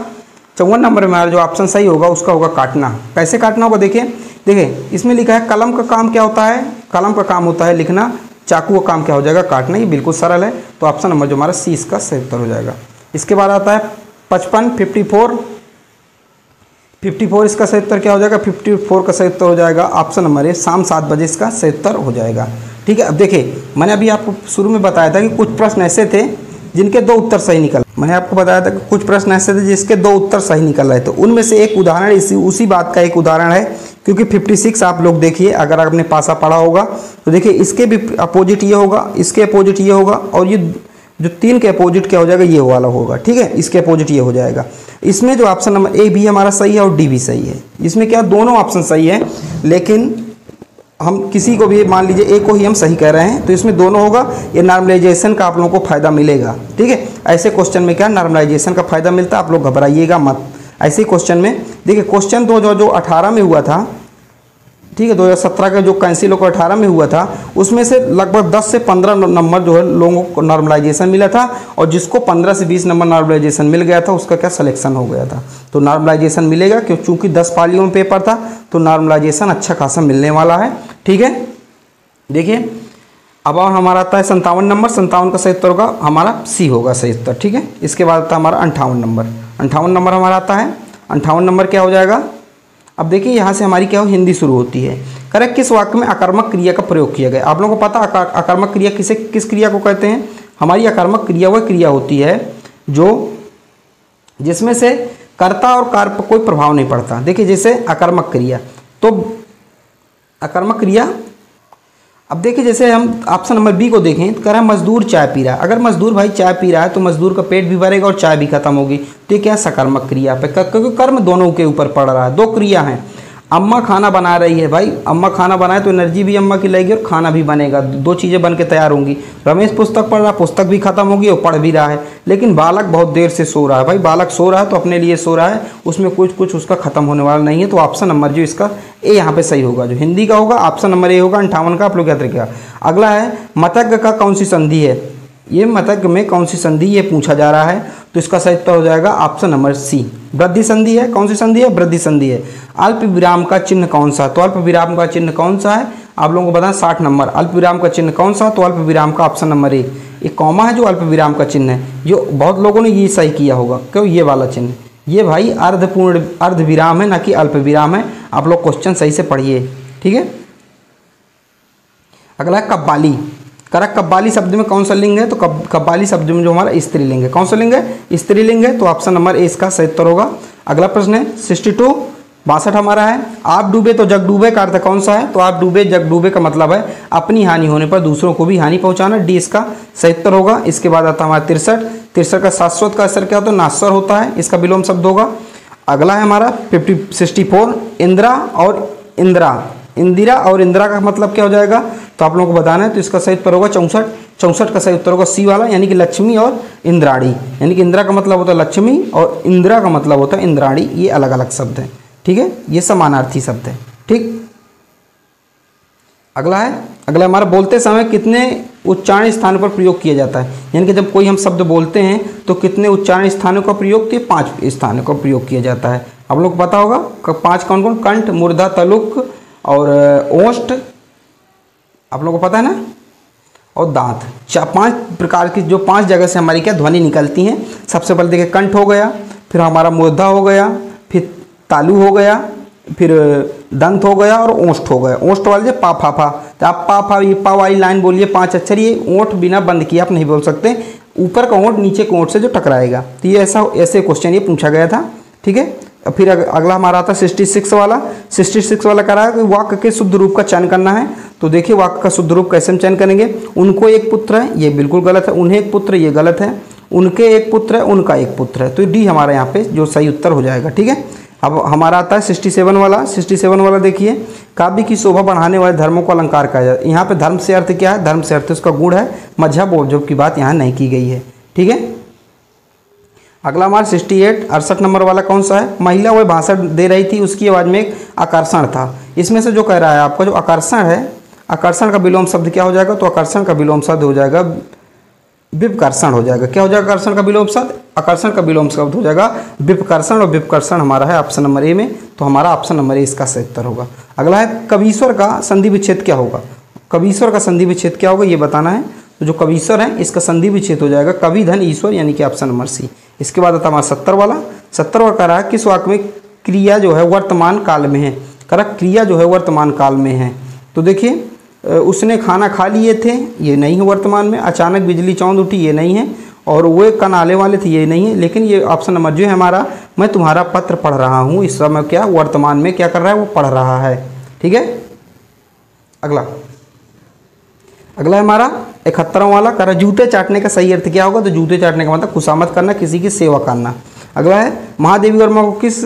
54 नंबर में हमारा जो ऑप्शन सही होगा उसका होगा काटना। कैसे काटना होगा, देखिए इसमें लिखा है कलम का काम क्या होता है, कलम का काम होता है लिखना, चाकू का काम क्या हो जाएगा काटना। ये बिल्कुल सरल है, तो ऑप्शन नंबर जो हमारा सी इसका सही उत्तर हो जाएगा। इसके बाद आता है 55 54 इसका सही उत्तर क्या हो जाएगा, 54 का सही उत्तर हो जाएगा ऑप्शन नंबर ए, शाम 7 बजे इसका सही उत्तर हो जाएगा। ठीक है, अब देखिए मैंने अभी आपको शुरू में बताया था कि कुछ प्रश्न ऐसे थे जिनके 2 उत्तर सही निकल, मैंने आपको बताया था कि कुछ प्रश्न ऐसे थे जिसके 2 उत्तर सही निकल रहे थे। उनमें से एक उदाहरण उसी बात का एक उदाहरण है, क्योंकि 56 आप लोग देखिए अगर आपने पासा पढ़ा होगा तो देखिए इसके भी अपोजिट ये होगा, इसके अपोजिट ये होगा, और ये जो 3 के अपोजिट क्या हो जाएगा ये वाला होगा। ठीक है, इसके अपोजिट ये हो जाएगा। इसमें जो ऑप्शन नंबर ए भी हमारा सही है और डी भी सही है। इसमें क्या दोनों ऑप्शन सही है, लेकिन हम किसी को भी मान लीजिए ए को ही हम सही कह रहे हैं तो इसमें दोनों होगा। ये नॉर्मलाइजेशन का आप लोगों को फायदा मिलेगा। ठीक है, ऐसे क्वेश्चन में क्या नॉर्मलाइजेशन का फायदा मिलता है, आप लोग घबराइएगा मत। ऐसे क्वेश्चन में देखिए क्वेश्चन जो 18 में हुआ था, ठीक है 2017 का जो कैंसिल होकर 18 में हुआ था, उसमें से लगभग 10 से 15 नंबर जो है लोगों को नॉर्मलाइजेशन मिला था, और जिसको 15 से 20 नंबर नॉर्मलाइजेशन मिल गया था उसका क्या सिलेक्शन हो गया था। तो नॉर्मलाइजेशन मिलेगा क्योंकि चूँकि 10 पालियों में पेपर था तो नॉर्मलाइजेशन अच्छा खासा मिलने वाला है। ठीक है, देखिए अब और हमारा आता है 57 नंबर। 57 का सही उत्तर होगा हमारा सी होगा सही उत्तर। ठीक है, इसके बाद आता है हमारा 58 नंबर। 58 नंबर हमारा आता है, 58 नंबर क्या हो जाएगा, अब देखिए यहाँ से हमारी क्या हो हिंदी शुरू होती है। करेक्ट, किस वाक्य में आकर्मक क्रिया का प्रयोग किया गया। आप लोगों को पता आकर्मक क्रिया किस क्रिया को कहते हैं। हमारी आकर्मक क्रिया वह क्रिया होती है जो जिसमें से कर्ता और कार्य पर कोई प्रभाव नहीं पड़ता। देखिए जैसे आकर्मक क्रिया, तो आकर्मक क्रिया, अब देखिए जैसे हम ऑप्शन नंबर बी को देखें तो कह रहा है मजदूर चाय पी रहा है। अगर मजदूर भाई चाय पी रहा है तो मजदूर का पेट भी भरेगा और चाय भी खत्म होगी। तो ये क्या सकर्मक क्रिया पे, क्योंकि कर्म दोनों के ऊपर पड़ रहा है। 2 क्रिया हैं, अम्मा खाना बना रही है, भाई अम्मा खाना बनाए तो एनर्जी भी अम्मा की लगेगी और खाना भी बनेगा, 2 चीज़ें बन के तैयार होंगी। रमेश पुस्तक पढ़ रहा, पुस्तक भी खत्म होगी और पढ़ भी रहा है, लेकिन बालक बहुत देर से सो रहा है। भाई बालक सो रहा है तो अपने लिए सो रहा है, उसमें कुछ उसका खत्म होने वाला नहीं है। तो ऑप्शन नंबर जो इसका ए यहाँ पे सही होगा, जो हिंदी का होगा ऑप्शन नंबर ए होगा 58 का। आप लोग याद रखिएगा। अगला है मतज्ञ का कौन सी संधि है, ये मतज्ञ में कौन सी संधि ये पूछा जा रहा है, तो इसका सही उत्तर हो जाएगा ऑप्शन नंबर सी, वृद्धि संधि है। कौन सी संधि है, वृद्धि संधि है। अल्प विराम का चिन्ह कौन सा, तो अल्प विराम का चिन्ह कौन सा है, आप लोगों को बताएं 60 नंबर। अल्प विराम का चिन्ह कौन सा, तो अल्प विराम का ऑप्शन नंबर ए, ये कॉमा है जो अल्प विराम का चिन्ह है। जो बहुत लोगों ने ये सही किया होगा, क्यों ये वाला चिन्ह, ये भाई अर्ध विराम है ना कि अल्प विराम है। आप लोग क्वेश्चन सही से पढ़िए। ठीक है, अगला है कव्वाली। करेक्ट, कव्वाली शब्द में कौन सा लिंग है, तो कव्वाली शब्द में जो हमारा स्त्रीलिंग है। कौन सा लिंग है, स्त्रीलिंग है, तो ऑप्शन नंबर ए इसका सही उत्तर होगा। अगला प्रश्न है 62 हमारा है, आप डूबे तो जग डूबे का अर्थ कौन सा है, तो आप डूबे जग डूबे का मतलब है अपनी हानि होने पर दूसरों को भी हानि पहुंचाना, डी इसका सही उत्तर होगा। इसके बाद आता है हमारा 63 का शाश्वत का असर क्या होता है, नाश्वर होता है, इसका विलोम शब्द होगा। अगला है हमारा 64 इंदिरा और इंदिरा का मतलब क्या हो जाएगा, तो आप लोगों को बताना है, तो इसका सही उत्तर होगा 64 का सही उत्तर होगा सी वाला, यानी कि लक्ष्मी और इंद्राणी। यानी कि इंदिरा का मतलब होता है लक्ष्मी और इंदिरा का मतलब होता है इंद्राणी, ये अलग अलग शब्द हैं। ठीक है, ये समानार्थी शब्द है। ठीक, अगला हमारा बोलते समय कितने उच्चारण स्थानों पर प्रयोग किया जाता है, यानी कि जब कोई हम शब्द बोलते हैं तो कितने उच्चारण स्थानों का प्रयोग, तो 5 स्थानों का प्रयोग किया जाता है। आप लोग को पता होगा 5 कौन कौन, कंठ, मूर्धा, तलुक और ओष्ठ, आप लोग को पता है ना, और दांत। 5 प्रकार की जो 5 जगह से हमारी क्या ध्वनि निकलती हैं। सबसे पहले देखिए कंठ हो गया, फिर हमारा मूर्धा हो गया, फिर तालु हो गया, फिर दंत हो गया और ओष्ठ हो गया। ओष्ठ वाले जो पा फा फा, तो आप पा फा ये पा वाली लाइन बोलिए 5 अक्षर, ये ओंठ बिना बंद किए आप नहीं बोल सकते, ऊपर का ओंठ नीचे के ओंठ से जो टकराएगा। तो ये ऐसे क्वेश्चन ये पूछा गया था, ठीक है। फिर अगला हमारा आता है 66 वाला। 66 वाला कह रहा है कि वाक्य के शुद्ध रूप का चयन करना है। तो देखिए वाक्य का शुद्ध रूप कैसे हम चयन करेंगे। उनको एक पुत्र है, ये बिल्कुल गलत है। उन्हें एक पुत्र, ये गलत है। उनके एक पुत्र है, उनका एक पुत्र है। तो डी हमारा यहाँ पे जो सही उत्तर हो जाएगा, ठीक है। अब हमारा आता है 67 वाला। 67 वाला देखिए, काव्य की शोभा बढ़ाने वाले धर्मों को अलंकार कहा जाता है। यहाँ पे धर्म से अर्थ क्या है, धर्म से अर्थ उसका गुण है, मजहब और जब की बात यहाँ नहीं की गई है, ठीक है। अगला हमारा 68 नंबर वाला कौन सा है। महिला वह भाषण दे रही थी, उसकी आवाज़ में एक आकर्षण था। इसमें से जो कह रहा है आपका जो आकर्षण है, आकर्षण का विलोम शब्द क्या हो जाएगा, तो आकर्षण का विलोम शब्द हो जाएगा विपकर्षण हो जाएगा। क्या हो जाएगा आकर्षण का विलोम शब्द, आकर्षण का विलोम शब्द हो जाएगा विपकर्षण, और विपकर्षण हमारा है ऑप्शन नंबर ए में। तो हमारा ऑप्शन नंबर ए इसका सही उत्तर होगा। अगला है कवीश्वर का संधि विच्छेद क्या होगा। कवीश्वर का संधि विच्छेद क्या होगा ये बताना है। तो जो कवीश्वर है इसका संधि विच्छेद हो जाएगा कवि धन ईश्वर, यानी कि ऑप्शन नंबर सी। इसके बाद आता हमारा 70 वाला। 70 वाला कह रहा है किस वाक्य में क्रिया जो है वर्तमान काल में है। करेक्ट, क्रिया जो है वर्तमान काल में है। तो देखिए उसने खाना खा लिए थे, ये नहीं है वर्तमान में। अचानक बिजली चौंध उठी, ये नहीं है। और वे कनाले वाले थे, ये नहीं है। लेकिन ये ऑप्शन नंबर जो है हमारा, मैं तुम्हारा पत्र पढ़ रहा हूँ, इस समय क्या वर्तमान में क्या कर रहा है, वो पढ़ रहा है, ठीक है। अगला है हमारा 71वां वाला। कह रहा जूते चाटने का सही अर्थ क्या होगा। तो जूते चाटने का मतलब खुशामद करना, किसी की सेवा करना। अगला है महादेवी वर्मा को किस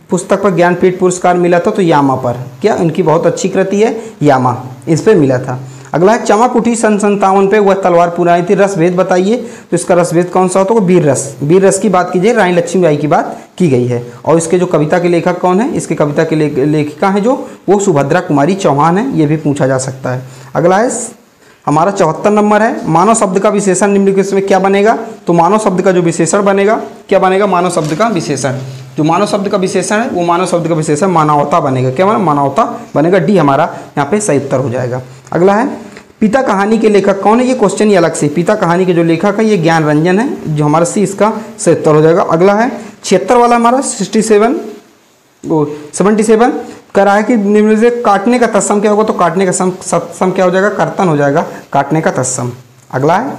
पुस्तक पर ज्ञानपीठ पुरस्कार मिला था। तो यामा पर, क्या इनकी बहुत अच्छी कृति है यामा, इस पर मिला था। अगला है चमक उठी सन 57 पे, वह तलवार पुरानी थी, रस भेद बताइए। तो इसका रस भेद कौन सा होता है, वीर रस। वीर रस की बात कीजिए, रानी लक्ष्मीबाई की बात की गई है। और इसके जो कविता के लेखक कौन है, इसके कविता के लेखिका है जो, वो सुभद्रा कुमारी चौहान है, ये भी पूछा जा सकता है। अगला है हमारा 74 नंबर है। मानव शब्द का विशेषण निम्नलिखित में क्या बनेगा। तो मानव शब्द का जो विशेषण बनेगा क्या बनेगा, मानव शब्द का विशेषण। जो मानव शब्द का विशेषण है वो मानव शब्द का विशेषण मानवता बनेगा। क्या बनेगा, मानवता बनेगा। डी हमारा यहाँ पे सही उत्तर हो जाएगा। अगला है पिता कहानी के लेखक कौन है। ये क्वेश्चन ही अलग से, पिता कहानी के जो लेखक है ये ज्ञान रंजन है, जो हमारा सी इसका सही उत्तर हो जाएगा। अगला है 76 वाला हमारा 77 कह रहा है कि निम्न से काटने का तत्सम क्या होगा। तो काटने का सम क्या हो जाएगा, कर्तन हो जाएगा, काटने का तत्सम। अगला है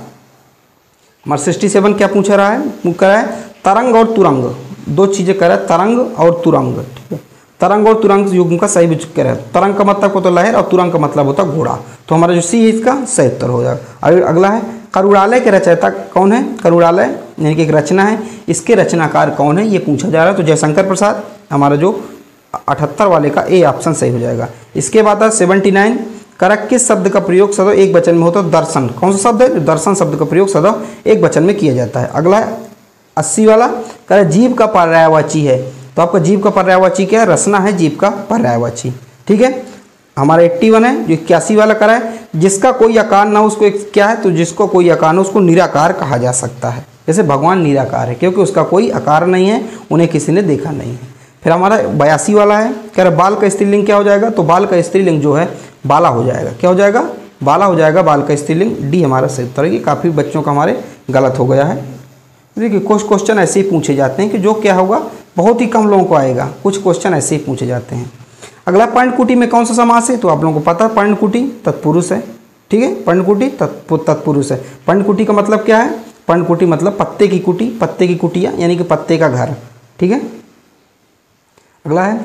हमारा 67 क्या पूछ रहा है, कह रहा है तरंग और तुरंग, दो चीज़ें कह रहा है, तरंग और तुरंग, ठीक है। तरंग और तुरंग युग्म का सही कह रहा है। तरंग का मतलब होता है लहर और तुरंग का मतलब होता है घोड़ा। तो हमारा जो सी है इसका सही उत्तर हो जाएगा। अगला है करुड़ालय के रचयिता कौन है। करुड़ालय यानी कि एक रचना है, इसके रचनाकार कौन है ये पूछा जा रहा है। तो जयशंकर प्रसाद हमारा जो 78 वाले का ए ऑप्शन सही हो जाएगा। इसके बाद 79 करक किस शब्द का प्रयोग सदैव एक वचन में होता है। दर्शन कौन सा शब्द है, दर्शन शब्द का प्रयोग सदैव एक वचन में किया जाता है। अगला है 80 वाला, कह जीव का पर्यायवाची है। तो आपका जीव का पर्यायवाची क्या है, रसना है जीव का पर्यायवाची, ठीक है। हमारा 81 है। जो 81 वाला करा है जिसका कोई आकार ना उसको क्या है, तो जिसको कोई आकार ना उसको निराकार कहा जा सकता है। जैसे भगवान निराकार है क्योंकि उसका कोई आकार नहीं है, उन्हें किसी ने देखा नहीं है। फिर हमारा 82 वाला है, कह रहा बाल का स्त्रीलिंग क्या हो जाएगा। तो बाल का स्त्रीलिंग जो है बाला हो जाएगा। क्या हो जाएगा, बाला हो जाएगा, बाल का स्त्रीलिंग। डी हमारा सही उत्तर है। ये काफ़ी बच्चों का हमारे गलत हो गया है। देखिए कुछ क्वेश्चन ऐसे ही पूछे जाते हैं कि जो क्या होगा बहुत ही कम लोगों को आएगा, कुछ क्वेश्चन ऐसे ही पूछे जाते हैं। अगला पर्णकुटी में कौन सा समास है। तो आप लोगों को पता है पर्णकुटी तत्पुरुष है, ठीक है। पर्णकुटी तत्पुरुष है। पर्णकुटी का मतलब क्या है, पर्णकुटी मतलब पत्ते की कुटी, पत्ते की कुटिया यानी कि पत्ते का घर, ठीक है। अगला है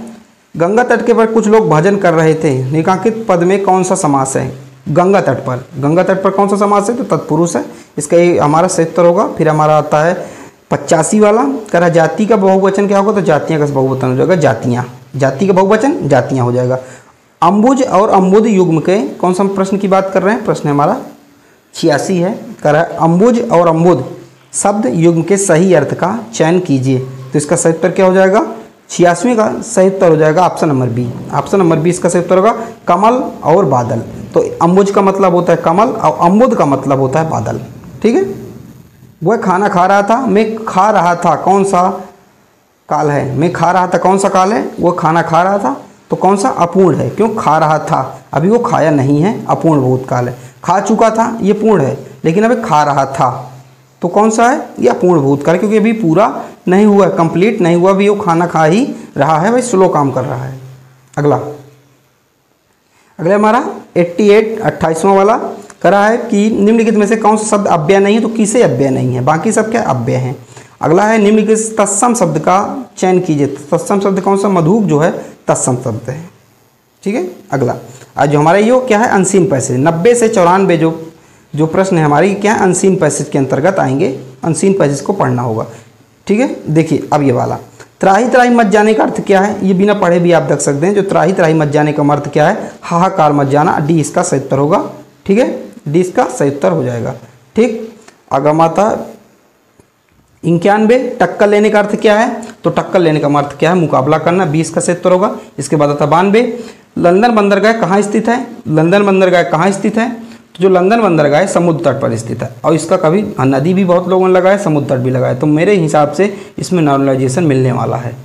गंगा तट के पर कुछ लोग भजन कर रहे थे, निकांकित पद में कौन सा समास है। गंगा तट पर, गंगा तट पर कौन सा समास है। तो तत्पुरुष है, इसका ये हमारा सही उत्तर होगा। फिर हमारा आता है 85 वाला, कह रहा जाति का बहुवचन क्या होगा। तो जातियाँ का बहुवचन हो जाएगा जातियाँ, जाति का बहुवचन जातियाँ हो जाएगा। अम्बुज और अम्बुद युग्म के कौन सा प्रश्न की बात कर रहे हैं, प्रश्न हमारा 86 है। कह रहा है अम्बुज और अम्बुद शब्द युग्म के सही अर्थ का चयन कीजिए। तो इसका सही उत्तर क्या हो जाएगा, 86वें का सही उत्तर हो जाएगा option number B. Option number B इसका सही उत्तर होगा कमल और बादल। तो अम्बुज का मतलब होता है कमल और अम्बुद का मतलब होता है बादल, ठीक है। वह खाना खा रहा था, मैं खा रहा था, कौन सा काल है। मैं खा रहा था, कौन सा काल है? वो खाना खा रहा था, तो कौन सा? अपूर्ण है। क्यों? खा रहा था, अभी वो खाया नहीं है, अपूर्ण भूतकाल है। खा चुका था, ये पूर्ण है, लेकिन अभी खा रहा था, तो कौन सा है? ये अपूर्ण भूतकाल, क्योंकि अभी पूरा नहीं हुआ है, कंप्लीट नहीं हुआ, अभी वो खाना खा ही रहा है, भाई स्लो काम कर रहा है। अगला हमारा 88 28वां वाला करा है कि निम्नलिखित में से कौन सा शब्द अव्यय नहीं है? तो किसे अव्यय नहीं है? बाकी सब क्या अव्यय हैं। अगला है निम्नलिखित तत्सम शब्द का चयन कीजिए। तत्सम शब्द कौन सा? मधुक जो है तत्सम शब्द है। ठीक है। अगला आज जो हमारा ये क्या है? Unseen passage. 90 से 94 जो प्रश्न है हमारी क्या है? अनसीन पैसेज के अंतर्गत आएंगे। अनसीन पैसेज को पढ़ना होगा। ठीक है। देखिए अब ये वाला त्राही त्राही मच जाने का अर्थ क्या है? ये बिना पढ़े भी आप देख सकते हैं। जो त्राही त्राही मच जाने का अर्थ क्या है? हाहाकार मच जाना। डी इसका सही उत्तर होगा। ठीक है, डी इसका सही उत्तर हो जाएगा। ठीक। अगला आता 91 टक्कर लेने का अर्थ क्या है? तो टक्कर लेने का अर्थ क्या है? मुकाबला करना। 20 का सही उत्तर होगा। इसके बाद आता 92 लंदन बंदरगाह कहाँ स्थित है? लंदन बंदरगाह कहाँ स्थित है? तो जो लंदन बंदरगाह है समुद्र तट पर स्थित है, और इसका कभी नदी भी बहुत लोगों ने लगाया, समुद्र तट भी लगाया, तो मेरे हिसाब से इसमें नॉर्मलाइजेशन मिलने वाला है।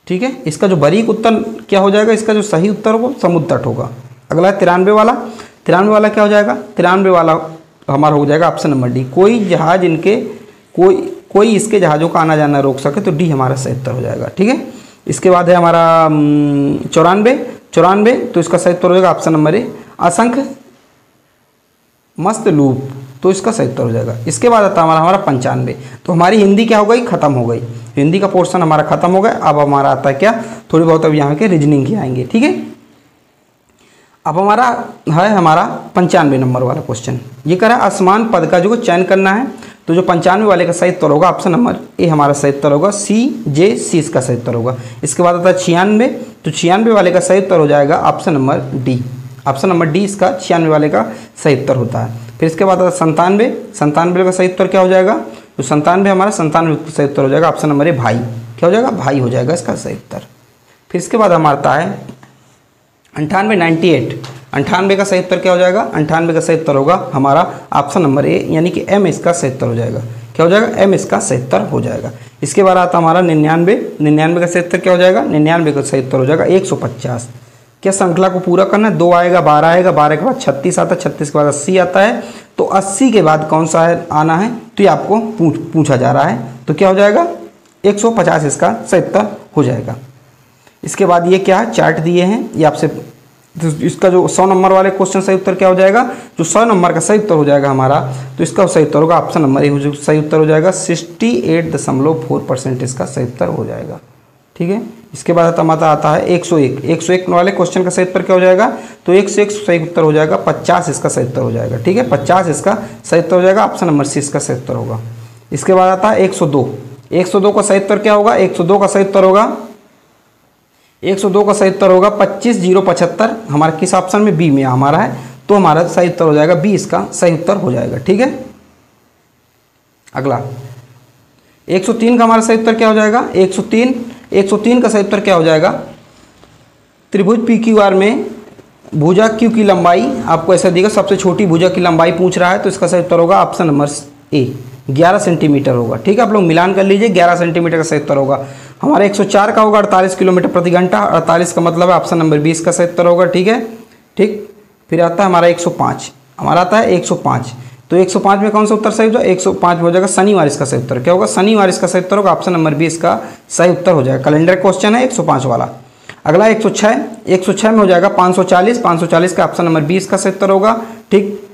ठीक है। इसका जो बारीक उत्तर क्या हो जाएगा? इसका जो सही उत्तर होगा समुद्र तट होगा। अगला 93 वाला। 93 वाला क्या हो जाएगा? 93 वाला हमारा हो जाएगा ऑप्शन नंबर डी। कोई जहाज इनके कोई इसके जहाज़ों का आना जाना रोक सके, तो डी हमारा सही उत्तर हो जाएगा। ठीक है। इसके बाद है हमारा 94, तो इसका सही उत्तर हो जाएगा ऑप्शन नंबर ए। असंख्य मस्त लूप, तो इसका सही उत्तर हो जाएगा। इसके बाद आता है हमारा 95। तो हमारी हिंदी क्या हो गई? खत्म हो गई। हिंदी का पोर्शन हमारा खत्म हो गया। अब हमारा आता है क्या? थोड़ी बहुत अब यहाँ के रीजनिंग ही आएंगे। ठीक है। अब हमारा 95 नंबर वाला क्वेश्चन। ये कह रहा है असमान पद का जो चयन करना है। तो जो 95 वाले का सही उत्तर होगा ऑप्शन नंबर ए हमारा सही उत्तर होगा। सी इसका सही उत्तर होगा। इसके बाद आता है 96। तो 96 वाले का सही उत्तर हो जाएगा option number D. Option number D इसका 96 वाले का सही उत्तर होता है। फिर इसके बाद आता है 97 का सही उत्तर क्या हो जाएगा? तो 97 हमारा 97 का सही उत्तर हो जाएगा ऑप्शन नंबर ए भाई। क्या हो जाएगा? भाई हो जाएगा इसका सही उत्तर। फिर इसके बाद हमारा आता है 98 98 का सही उत्तर क्या हो जाएगा? 98 का सही उत्तर होगा हमारा ऑप्शन नंबर ए, यानी कि एम इसका सही उत्तर हो जाएगा। क्या हो जाएगा? एम इसका सही उत्तर हो जाएगा। इसके बाद आता हमारा 99 का सही उत्तर क्या हो जाएगा? 99 का सही उत्तर हो जाएगा 150। क्या श्रृंखला को पूरा करना है? 2 आएगा, 12 आएगा, 12 के बाद 36 आता है, 36 के बाद 80 आता है। तो 80 के बाद कौन सा है आना है? तो ये आपको पूछा जा रहा है। तो क्या हो जाएगा? 150 इसका सही उत्तर हो जाएगा। इसके बाद ये क्या है? चार्ट दिए हैं ये आपसे। तो इसका जो 100 नंबर वाले क्वेश्चन सही उत्तर क्या हो जाएगा? जो 100 नंबर का सही उत्तर हो जाएगा हमारा, तो इसका सही उत्तर होगा ऑप्शन नंबर ए। सही उत्तर हो जाएगा 68.4% इसका सही उत्तर हो जाएगा। ठीक है। इसके बाद आता है 101 वाले क्वेश्चन का सही उत्तर क्या हो जाएगा? तो 101 सही उत्तर हो जाएगा 50 इसका सही उत्तर हो जाएगा। ठीक है। 50 इसका सही उत्तर हो जाएगा। ऑप्शन नंबर सी इसका सही उत्तर होगा। इसके बाद आता है 102 का सही उत्तर क्या होगा? 102 का सही उत्तर होगा 25075। हमारा किस ऑप्शन में? बी में हमारा है, तो हमारा सही उत्तर हो जाएगा बी इसका सही उत्तर हो जाएगा। ठीक है। अगला 103 का हमारा सही उत्तर क्या हो जाएगा? 103 का सही उत्तर क्या हो जाएगा? त्रिभुज पी क्यू आर में भुजा क्यू की लंबाई आपको ऐसा देगा, सबसे छोटी भुजा की लंबाई पूछ रहा है, तो इसका सही उत्तर होगा ऑप्शन नंबर ए 11 सेंटीमीटर होगा। ठीक है। आप लोग मिलान कर लीजिए, 11 सेंटीमीटर का सही उत्तर होगा। हमारा 104 का होगा 48 किलोमीटर प्रति घंटा। 48 का मतलब है ऑप्शन नंबर 20 का सही उत्तर होगा। ठीक है। ठीक। फिर आता है हमारा 105। हमारा आता है 105। तो 105 में कौन सा उत्तर सही होगा? 105 में हो जाएगा शनिवार इसका सही उत्तर। क्या होगा? शनिवार इसका सही उत्तर होगा। ऑप्शन नंबर 20 का सही उत्तर हो जाएगा। कैलेंडर क्वेश्चन है 105 वाला। अगला 106 में हो जाएगा 540 का ऑप्शन नंबर 20 का सही उत्तर होगा। ठीक।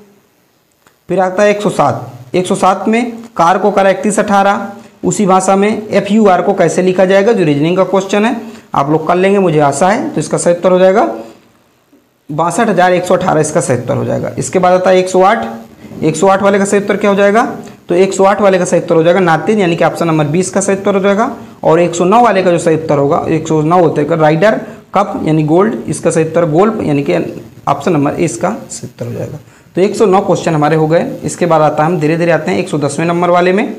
फिर आता है 107 में कार को करा 3118, उसी भाषा में FUR को कैसे लिखा जाएगा? जो रीजनिंग का क्वेश्चन है, आप लोग कर लेंगे मुझे आशा है। तो इसका सही उत्तर हो जाएगा 62,118 इसका सही उत्तर हो जाएगा। इसके बाद आता है 108 वाले का सही उत्तर क्या हो जाएगा? तो 108 वाले का सही उत्तर हो जाएगा नातिन, यानी कि ऑप्शन नंबर 20 का सही उत्तर हो जाएगा। और 109 वाले का जो सही उत्तर होगा 109 होते हैं राइडर कप यानी गोल्ड, इसका सही उत्तर गोल्ड, यानी कि ऑप्शन नंबर ए इसका सही उत्तर हो जाएगा। तो 109 क्वेश्चन हमारे हो गए। इसके बाद आता है हम धीरे धीरे आते हैं 110वें नंबर वाले में।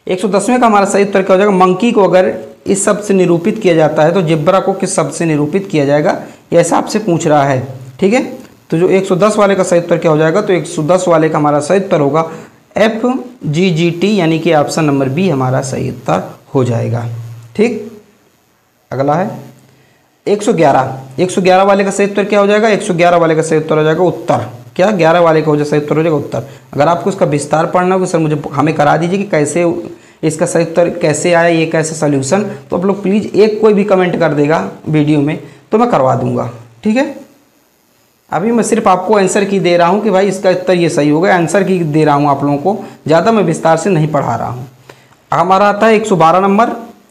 110वें का हमारा सही उत्तर क्या हो जाएगा? मंकी को अगर इस शब्द से निरूपित किया जाता है तो जिब्रा को किस शब्द से निरूपित किया जाएगा? ये ऐसा आपसे पूछ रहा है। ठीक है। तो जो 110 वाले का सही उत्तर क्या हो जाएगा? तो 110 वाले का हमारा सही उत्तर होगा FGGT, यानी कि ऑप्शन नंबर बी हमारा सही उत्तर हो जाएगा। ठीक, अगला है 111 वाले का सही उत्तर क्या हो जाएगा? 111 वाले का सही उत्तर हो जाएगा उत्तर। क्या 11 वाले का हो जाएगा सही उत्तर हो जाएगा उत्तर। अगर आपको इसका विस्तार पढ़ना हो कि सर मुझे हमें करा दीजिए कि कैसे इसका सही उत्तर कैसे आया, ये कैसे सोल्यूशन, तो आप लोग प्लीज़ एक कोई भी कमेंट कर देगा वीडियो में तो मैं करवा दूंगा। ठीक है, अभी मैं सिर्फ आपको आंसर की दे रहा हूँ कि भाई इसका उत्तर ये सही होगा, आंसर की दे रहा हूँ आप लोगों को, ज़्यादा मैं विस्तार से नहीं पढ़ा रहा हूँ। हमारा आता है 112 नंबर।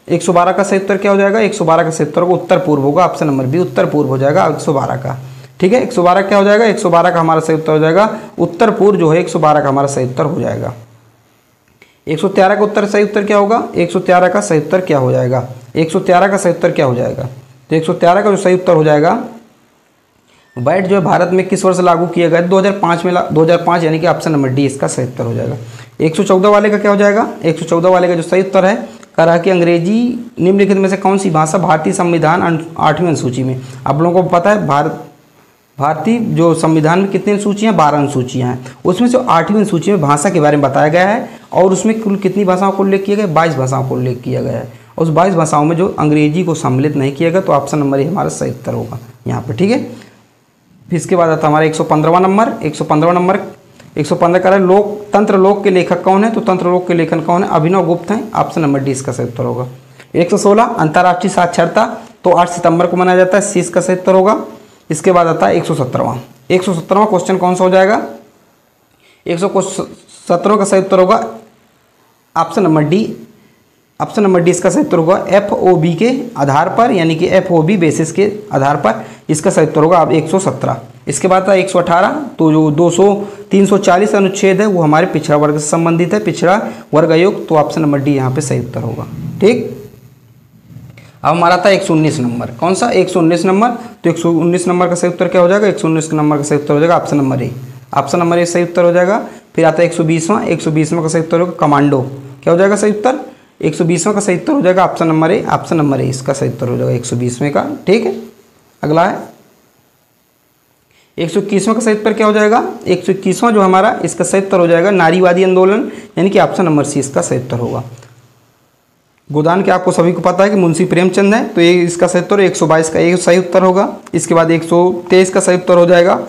112 का सही उत्तर क्या हो जाएगा? 112 का सही उत्तर होगा उत्तर पूर्व होगा, ऑप्शन नंबर बी उत्तर पूर्व हो जाएगा 112 का। ठीक है, 112 क्या हो जाएगा? 112 का हमारा सही उत्तर हो जाएगा उत्तर पूर्व जो है 112 का हमारा सही उत्तर हो जाएगा। 113 का उत्तर सही उत्तर क्या होगा? 113 का सही उत्तर क्या हो जाएगा? 113 का सही उत्तर क्या हो जाएगा? तो 113 का जो सही उत्तर हो जाएगा, वैट जो है भारत में किस वर्ष लागू किया गया? 2005 में 2005 यानी कि ऑप्शन नंबर डी इसका सही उत्तर हो जाएगा। 114 वाले का क्या हो जाएगा? 114 वाले का जो सही उत्तर है कह रहा है कि अंग्रेजी निम्नलिखित में से कौन सी भाषा भारतीय संविधान 8वीं अनुसूची में? आप लोगों को पता है भारतीय जो संविधान में कितनी अनुसूचियाँ? 12 अनुसूचियाँ हैं, उसमें से 8वीं अनुसूची में भाषा के बारे में बताया गया है और उसमें कुल कितनी भाषाओं को उल्लेख किया गया? 22 भाषाओं को उल्लेख किया गया है। उस 22 भाषाओं में जो अंग्रेजी को सम्मिलित नहीं किया गया, तो ऑप्शन नंबर ए हमारा सही उत्तर होगा यहाँ पर। ठीक है, फिर इसके बाद आता हमारा 115वां नंबर। 115वां नंबर 115 का लोकतंत्र लोक के लेखक कौन है? तो तंत्र लोक के लेखक कौन है? अभिनव गुप्त हैं, ऑप्शन नंबर डी इसका सही उत्तर होगा। 116 अंतर्राष्ट्रीय साक्षरता, तो 8 सितंबर को मनाया जाता है, सी इसका सही उत्तर होगा। इसके बाद आता है 117वां क्वेश्चन कौन सा हो जाएगा? 117 का सही उत्तर होगा option number D. Option number D इसका सही उत्तर होगा FOB के आधार पर, यानी कि FOB बेसिस के आधार पर इसका सही उत्तर होगा अब 117। इसके बाद था 118, तो जो 340 अनुच्छेद है वो हमारे पिछड़ा वर्ग से संबंधित है, पिछड़ा वर्ग आयोग, तो ऑप्शन नंबर डी यहाँ पे सही उत्तर होगा। ठीक, अब हमारा था 119 नंबर। कौन सा? 119 नंबर। तो 119 नंबर का सही उत्तर क्या हो जाएगा? 119 नंबर का सही उत्तर हो जाएगा option number A. Option number A सही उत्तर हो जाएगा। फिर आता है 120वां का सही उत्तर होगा कमांडो। क्या हो जाएगा सही उत्तर? 120वां का सही उत्तर हो जाएगा option number A. Option number A इसका सही उत्तर हो जाएगा 120वें का। ठीक है, अगला है 121वां का सही उत्तर क्या हो जाएगा? 121वां जो हमारा इसका सही उत्तर हो जाएगा नारीवादी आंदोलन, यानी कि ऑप्शन नंबर सी इसका सही उत्तर होगा। गोदान के आपको सभी को पता है कि मुंशी प्रेमचंद है, तो ये इसका सही उत्तर 122 का एक सही उत्तर होगा। इसके बाद 123 का सही उत्तर हो जाएगा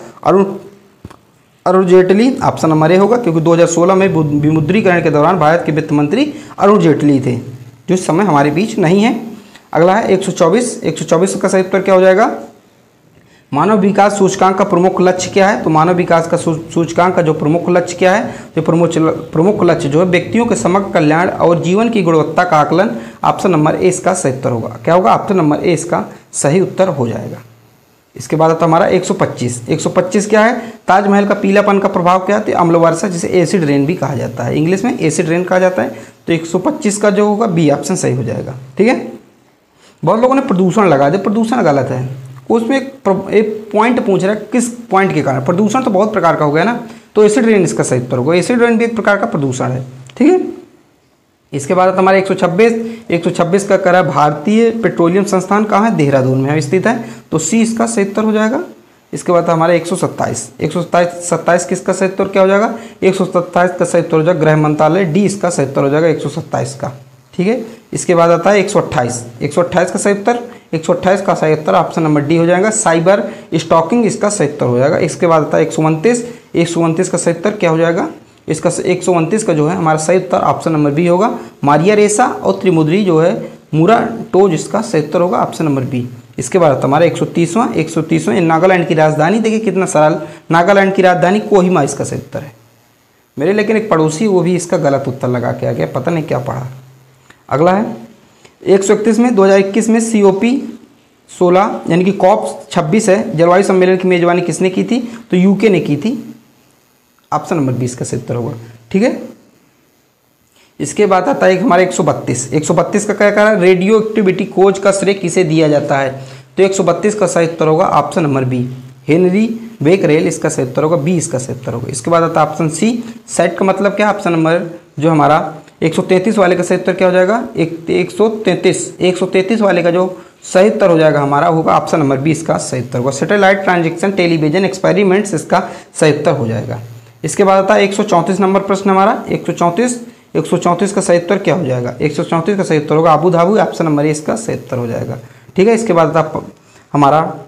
Arun Jaitley, option number A होगा, क्योंकि 2016 में विमुद्रीकरण के दौरान भारत के वित्त मंत्री अरुण जेटली थे, जो इस समय हमारे बीच नहीं है। अगला है 124 का सही उत्तर क्या हो जाएगा? मानव विकास सूचकांक का प्रमुख लक्ष्य क्या है? तो मानव विकास का सूचकांक का जो प्रमुख लक्ष्य क्या है? जो प्रमुख लक्ष्य जो है व्यक्तियों के समग्र कल्याण और जीवन की गुणवत्ता का आकलन, ऑप्शन नंबर ए इसका सही उत्तर होगा। क्या होगा? ऑप्शन नंबर ए इसका सही उत्तर हो जाएगा। इसके बाद आता हमारा 125 क्या है? ताजमहल का पीलापन का प्रभाव क्या है? तो अम्ल वर्षा, जिसे एसिड रेन भी कहा जाता है, इंग्लिश में एसिड रेन कहा जाता है। तो 125 का जो होगा बी ऑप्शन सही हो जाएगा। ठीक है, बहुत लोगों ने प्रदूषण लगा दिया, प्रदूषण गलत है। उसमें एक पॉइंट पूछ रहा है किस पॉइंट के कारण? प्रदूषण तो बहुत प्रकार का हो गया ना, तो एसिड रेन इसका सही उत्तर होगा। एसिड रेन भी एक प्रकार का प्रदूषण है। ठीक है, इसके बाद हमारा 126 का करा भारतीय पेट्रोलियम संस्थान कहाँ है? देहरादून में स्थित है, तो सी इसका सही उत्तर हो जाएगा। इसके बाद हमारा 127 किसका सही उत्तर क्या हो जाएगा? 127 का सही उत्तर हो जाएगा गृह मंत्रालय, डी इसका सही उत्तर हो जाएगा 127 का। ठीक है, इसके बाद आता है 128 का सही उत्तर, 128 का सही उत्तर ऑप्शन नंबर डी हो जाएगा साइबर स्टॉकिंग, इसका सही उत्तर हो जाएगा। इसके बाद आता है 129 का सही उत्तर क्या हो जाएगा? इसका 129 का जो है हमारा सही उत्तर ऑप्शन नंबर बी होगा मारिया रेसा और त्रिमुद्री जो है मुराटोज, इसका सही उत्तर होगा ऑप्शन नंबर बी। इसके बाद हमारा 130वां नागालैंड की राजधानी, देखिए कितना सरल, नागालैंड की राजधानी कोहिमा इसका सही उत्तर है मेरे। लेकिन एक पड़ोसी वो भी इसका गलत उत्तर लगा के आ गया, पता नहीं क्या पढ़ा। अगला है 131 में 2021 में COP 16 यानी कि COP 26 है, जलवायु सम्मेलन की मेजबानी किसने की थी? तो यूके ने की थी, ऑप्शन नंबर 20 का सही उत्तर होगा। ठीक है, इसके बाद आता है हमारे 132 का क्या करा? रेडियो एक्टिविटी खोज का श्रेय किसे दिया जाता है? तो 132 का सही उत्तर होगा option number B Henri Becquerel, इसका सही उत्तर होगा बी, इसका सही उत्तर होगा। इसके बाद आता है ऑप्शन सी सेट का मतलब क्या? ऑप्शन नंबर जो हमारा 133 वाले का सही उत्तर क्या हो जाएगा? 133 वाले का जो सही उत्तर हो जाएगा हमारा होगा ऑप्शन नंबर बी, इसका सही उत्तर होगा सैटेलाइट ट्रांजैक्शन टेलीविजन एक्सपेरिमेंट्स, इसका सही उत्तर हो जाएगा। इसके बाद आता है 134 नंबर प्रश्न हमारा 134 134 का सही उत्तर क्या हो जाएगा? 134 का सही उत्तर होगा Abu Dhabi, option number A इसका सही उत्तर हो जाएगा। ठीक है, इसके बाद आप हमारा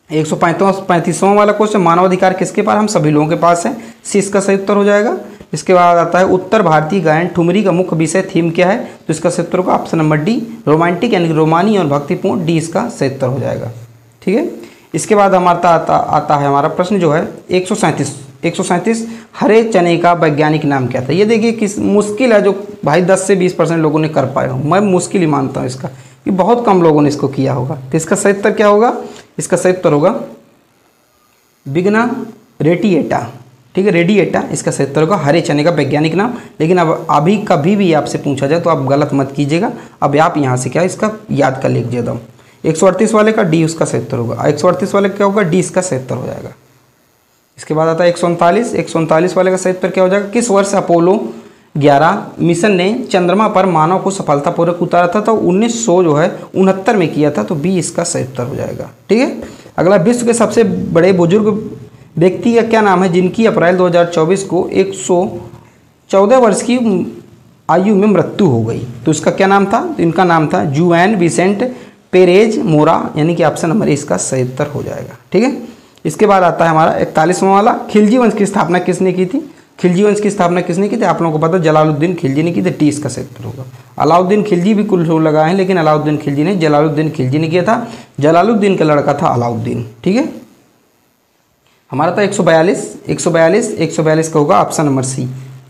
135वां वाला क्वेश्चन, मानवाधिकार किसके पास? हम सभी लोगों के पास है, सी इसका सही उत्तर हो जाएगा। इसके बाद आता है उत्तर भारतीय गायन ठुमरी का मुख्य विषय थीम क्या है? तो इसका सही उत्तर होगा ऑप्शन नंबर डी, रोमांटिक यानी रोमानी और भक्तिपूर्ण, डी इसका सही उत्तर हो जाएगा। ठीक है, इसके बाद हमारा आता है हमारा प्रश्न जो है 137 हरे चने का वैज्ञानिक नाम क्या था? ये देखिए किस मुश्किल है, जो भाई 10 से 20% लोगों ने कर पाए हो, मैं मुश्किल ही मानता हूँ इसका, कि बहुत कम लोगों ने इसको किया होगा। तो इसका सही उत्तर क्या होगा? इसका सही उत्तर होगा बिगना रेडिएटा। ठीक है, रेडिएटा इसका सही उत्तर होगा, हरे चने का वैज्ञानिक नाम। लेकिन अब अभी कभी भी आपसे पूछा जाए तो आप गलत मत कीजिएगा, अब आप यहाँ से क्या इसका याद कर लीजिए दम। 138 वाले का डी उसका सही उत्तर होगा, 138 वाले का क्या होगा? डी इसका सही उत्तर हो जाएगा। इसके बाद आता है 139 वाले का सही उत्तर क्या हो जाएगा? किस वर्ष अपोलो 11 मिशन ने चंद्रमा पर मानव को सफलतापूर्वक उतारा था? तो 1969 में किया था, तो बी इसका सही उत्तर हो जाएगा। ठीक है, अगला, विश्व के सबसे बड़े बुजुर्ग व्यक्ति का क्या नाम है जिनकी अप्रैल 2024 को 114 वर्ष की आयु में मृत्यु हो गई? तो इसका क्या नाम था? तो इनका नाम था जुआन विसेंट पेरेज मोरा, यानी कि ऑप्शन नंबर इसका सही उत्तर हो जाएगा। ठीक है, इसके बाद आता है हमारा 41वां वाला, खिलजी वंश की स्थापना किसने की थी? खिलजी वंश की स्थापना किसने की थी? आप लोगों को पता, जलालुद्दीन खिलजी ने की थी, टी इसका सही उत्तर होगा। अलाउद्दीन खिलजी भी कुल लगाए हैं, लेकिन अलाउद्दीन खिलजी ने, जलालुद्दीन खिलजी ने किया था, जलालुद्दीन का लड़का था अलाउद्दीन। ठीक है, हमारा था 142 का होगा option number C,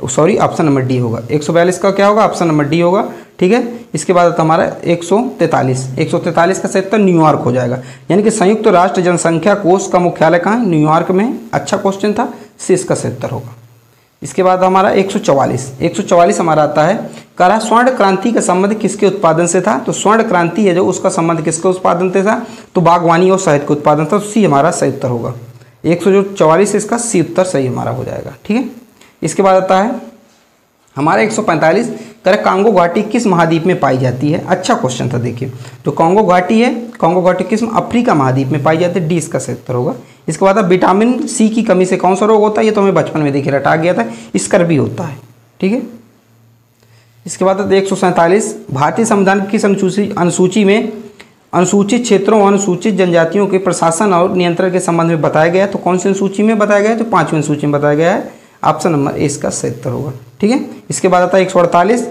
sorry option number D होगा। 142 का क्या होगा? ऑप्शन नंबर डी होगा। ठीक है, इसके बाद आता हमारा 143 का सही उत्तर न्यूयॉर्क हो जाएगा, यानी कि संयुक्त राष्ट्र जनसंख्या कोष का मुख्यालय कहाँ है? न्यूयॉर्क में। अच्छा क्वेश्चन था, सी इसका सही उत्तर होगा। इसके बाद हमारा 144 हमारा आता है, करा स्वर्ण क्रांति का संबंध किसके उत्पादन से था? तो स्वर्ण क्रांति है जो, उसका संबंध किसके उत्पादन से था? तो बागवानी और शहद के उत्पादन था, तो सी हमारा सही उत्तर होगा। 144 इसका सी उत्तर सही हमारा हो जाएगा। ठीक है, इसके बाद आता है हमारा 145, कह रहा कांगो घाटी किस महाद्वीप में पाई जाती है? अच्छा क्वेश्चन था, देखिए जो कांगो घाटी है, कांगो घाटी किस अफ्रीका महाद्वीप में पाई जाती है? डी इसका सही उत्तर होगा। इसके बाद विटामिन सी की कमी से कौन सा रोग होता है? ये तो हमें बचपन में देखिए रटा गया था, स्कर्वी होता है। ठीक है, इसके बाद 147, भारतीय संविधान की अनुसूची में अनुसूचित क्षेत्रों और अनुसूचित जनजातियों के प्रशासन और नियंत्रण के संबंध में बताया गया है। तो कौन सी अनुसूची में बताया गया है? तो 5वीं अनुसूची में बताया गया है, ऑप्शन नंबर ए इसका सही उत्तर होगा। ठीक है, इसके बाद आता है 148,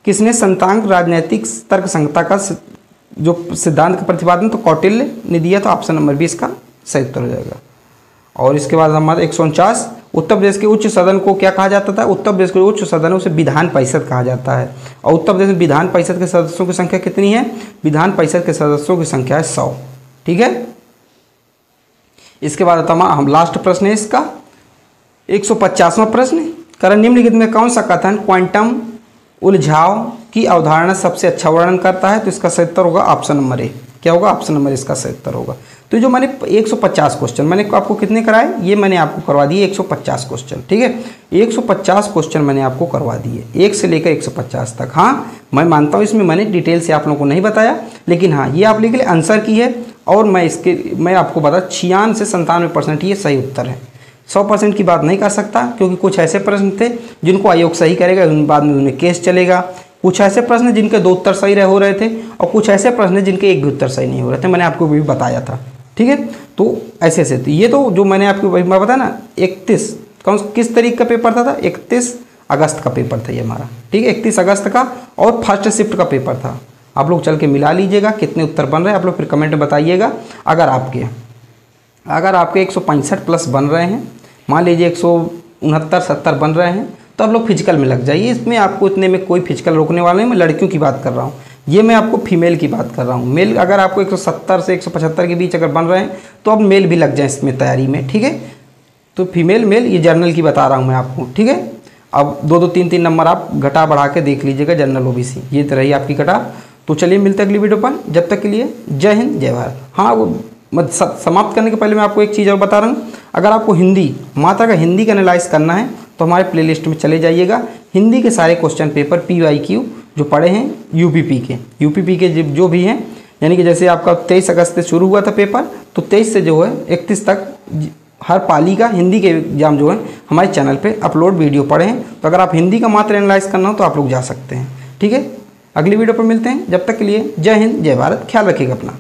किसने संतांक राजनैतिक तर्क संहिता का जो सिद्धांत का प्रतिपादन? तो कौटिल्य ने दिया, तो ऑप्शन नंबर बी इसका सही उत्तर हो जाएगा। और इसके बाद हमारा 149, उत्तर प्रदेश के उच्च सदन को क्या कहा जाता था? उत्तर प्रदेश के उच्च सदन उसे विधान परिषद कहा जाता है। और उत्तर प्रदेश में विधान परिषद के सदस्यों की संख्या कितनी है? विधान परिषद के सदस्यों की संख्या है 100। ठीक है, इसके बाद हम लास्ट प्रश्न है इसका 150वां प्रश्न, कारण निम्नलिखित में कौन सा कथन क्वांटम उलझाव की अवधारणा सबसे अच्छा वर्णन करता है? तो इसका सही उत्तर होगा ऑप्शन नंबर ए। क्या होगा? ऑप्शन नंबर इसका सही उत्तर होगा। तो जो मैंने 150 क्वेश्चन मैंने आपको कितने कराए? ये मैंने आपको करवा दिए 150 क्वेश्चन। ठीक है, 150 क्वेश्चन मैंने आपको करवा दिए, 1 से लेकर 150 तक। हाँ, मैं मानता हूँ इसमें मैंने डिटेल से आप लोगों को नहीं बताया, लेकिन हाँ ये आप लिए आंसर की है, और मैं आपको बता 96 से 97% ये सही उत्तर है। 100% की बात नहीं कर सकता, क्योंकि कुछ ऐसे प्रश्न थे जिनको आयोग सही करेगा, उन बाद में उन्हें केस चलेगा। कुछ ऐसे प्रश्न जिनके 2 उत्तर सही हो रहे थे, और कुछ ऐसे प्रश्न जिनके 1 भी उत्तर सही नहीं हो रहे थे, मैंने आपको भी बताया था। ठीक है, तो ऐसे ऐसे तो ये तो जो मैंने आपको बताया ना 31 किस तारीख का पेपर था? 31 अगस्त का पेपर था ये हमारा। ठीक है, 31 अगस्त का, और फर्स्ट शिफ्ट का पेपर था। आप लोग चल के मिला लीजिएगा कितने उत्तर बन रहे हैं, आप लोग फिर कमेंट में बताइएगा। अगर आपके 165 प्लस बन रहे हैं, मान लीजिए 169-70 बन रहे हैं, तो आप लोग फिजिकल में लग जाइए। इसमें आपको इतने में कोई फिजिकल रोकने वाला नहीं। मैं लड़कियों की बात कर रहा हूँ, ये मैं आपको फीमेल की बात कर रहा हूँ। मेल अगर आपको 170 से 175 के बीच अगर बन रहे हैं, तो अब मेल भी लग जाए इसमें तैयारी में। ठीक है, तो फीमेल मेल ये जर्नल की बता रहा हूँ मैं आपको। ठीक है, अब 2-2 3-3 नंबर आप घटा बढ़ा के देख लीजिएगा जनरल ओबीसी, ये तो रही आपकी कटा। तो चलिए मिलते अगली वीडियो पर, जब तक के लिए जय हिंद जय भारत। हाँ, वो समाप्त करने के पहले मैं आपको एक चीज़ और बता रहा हूँ, अगर आपको हिंदी मात्रा का हिंदी का एनालाइज करना है तो हमारे प्लेलिस्ट में चले जाइएगा। हिंदी के सारे क्वेश्चन पेपर PYQ जो पढ़े हैं यूपीपी के जो भी हैं, यानी कि जैसे आपका 23 अगस्त से शुरू हुआ था पेपर, तो 23 से जो है 31 तक हर पाली का हिंदी के एग्जाम जो है हमारे चैनल पे अपलोड वीडियो पड़े हैं। तो अगर आप हिंदी का मात्र एनालाइज करना हो तो आप लोग जा सकते हैं। ठीक है, अगली वीडियो पर मिलते हैं। जब तक के लिए जय हिंद, जय भारत, ख्याल रखिएगा अपना।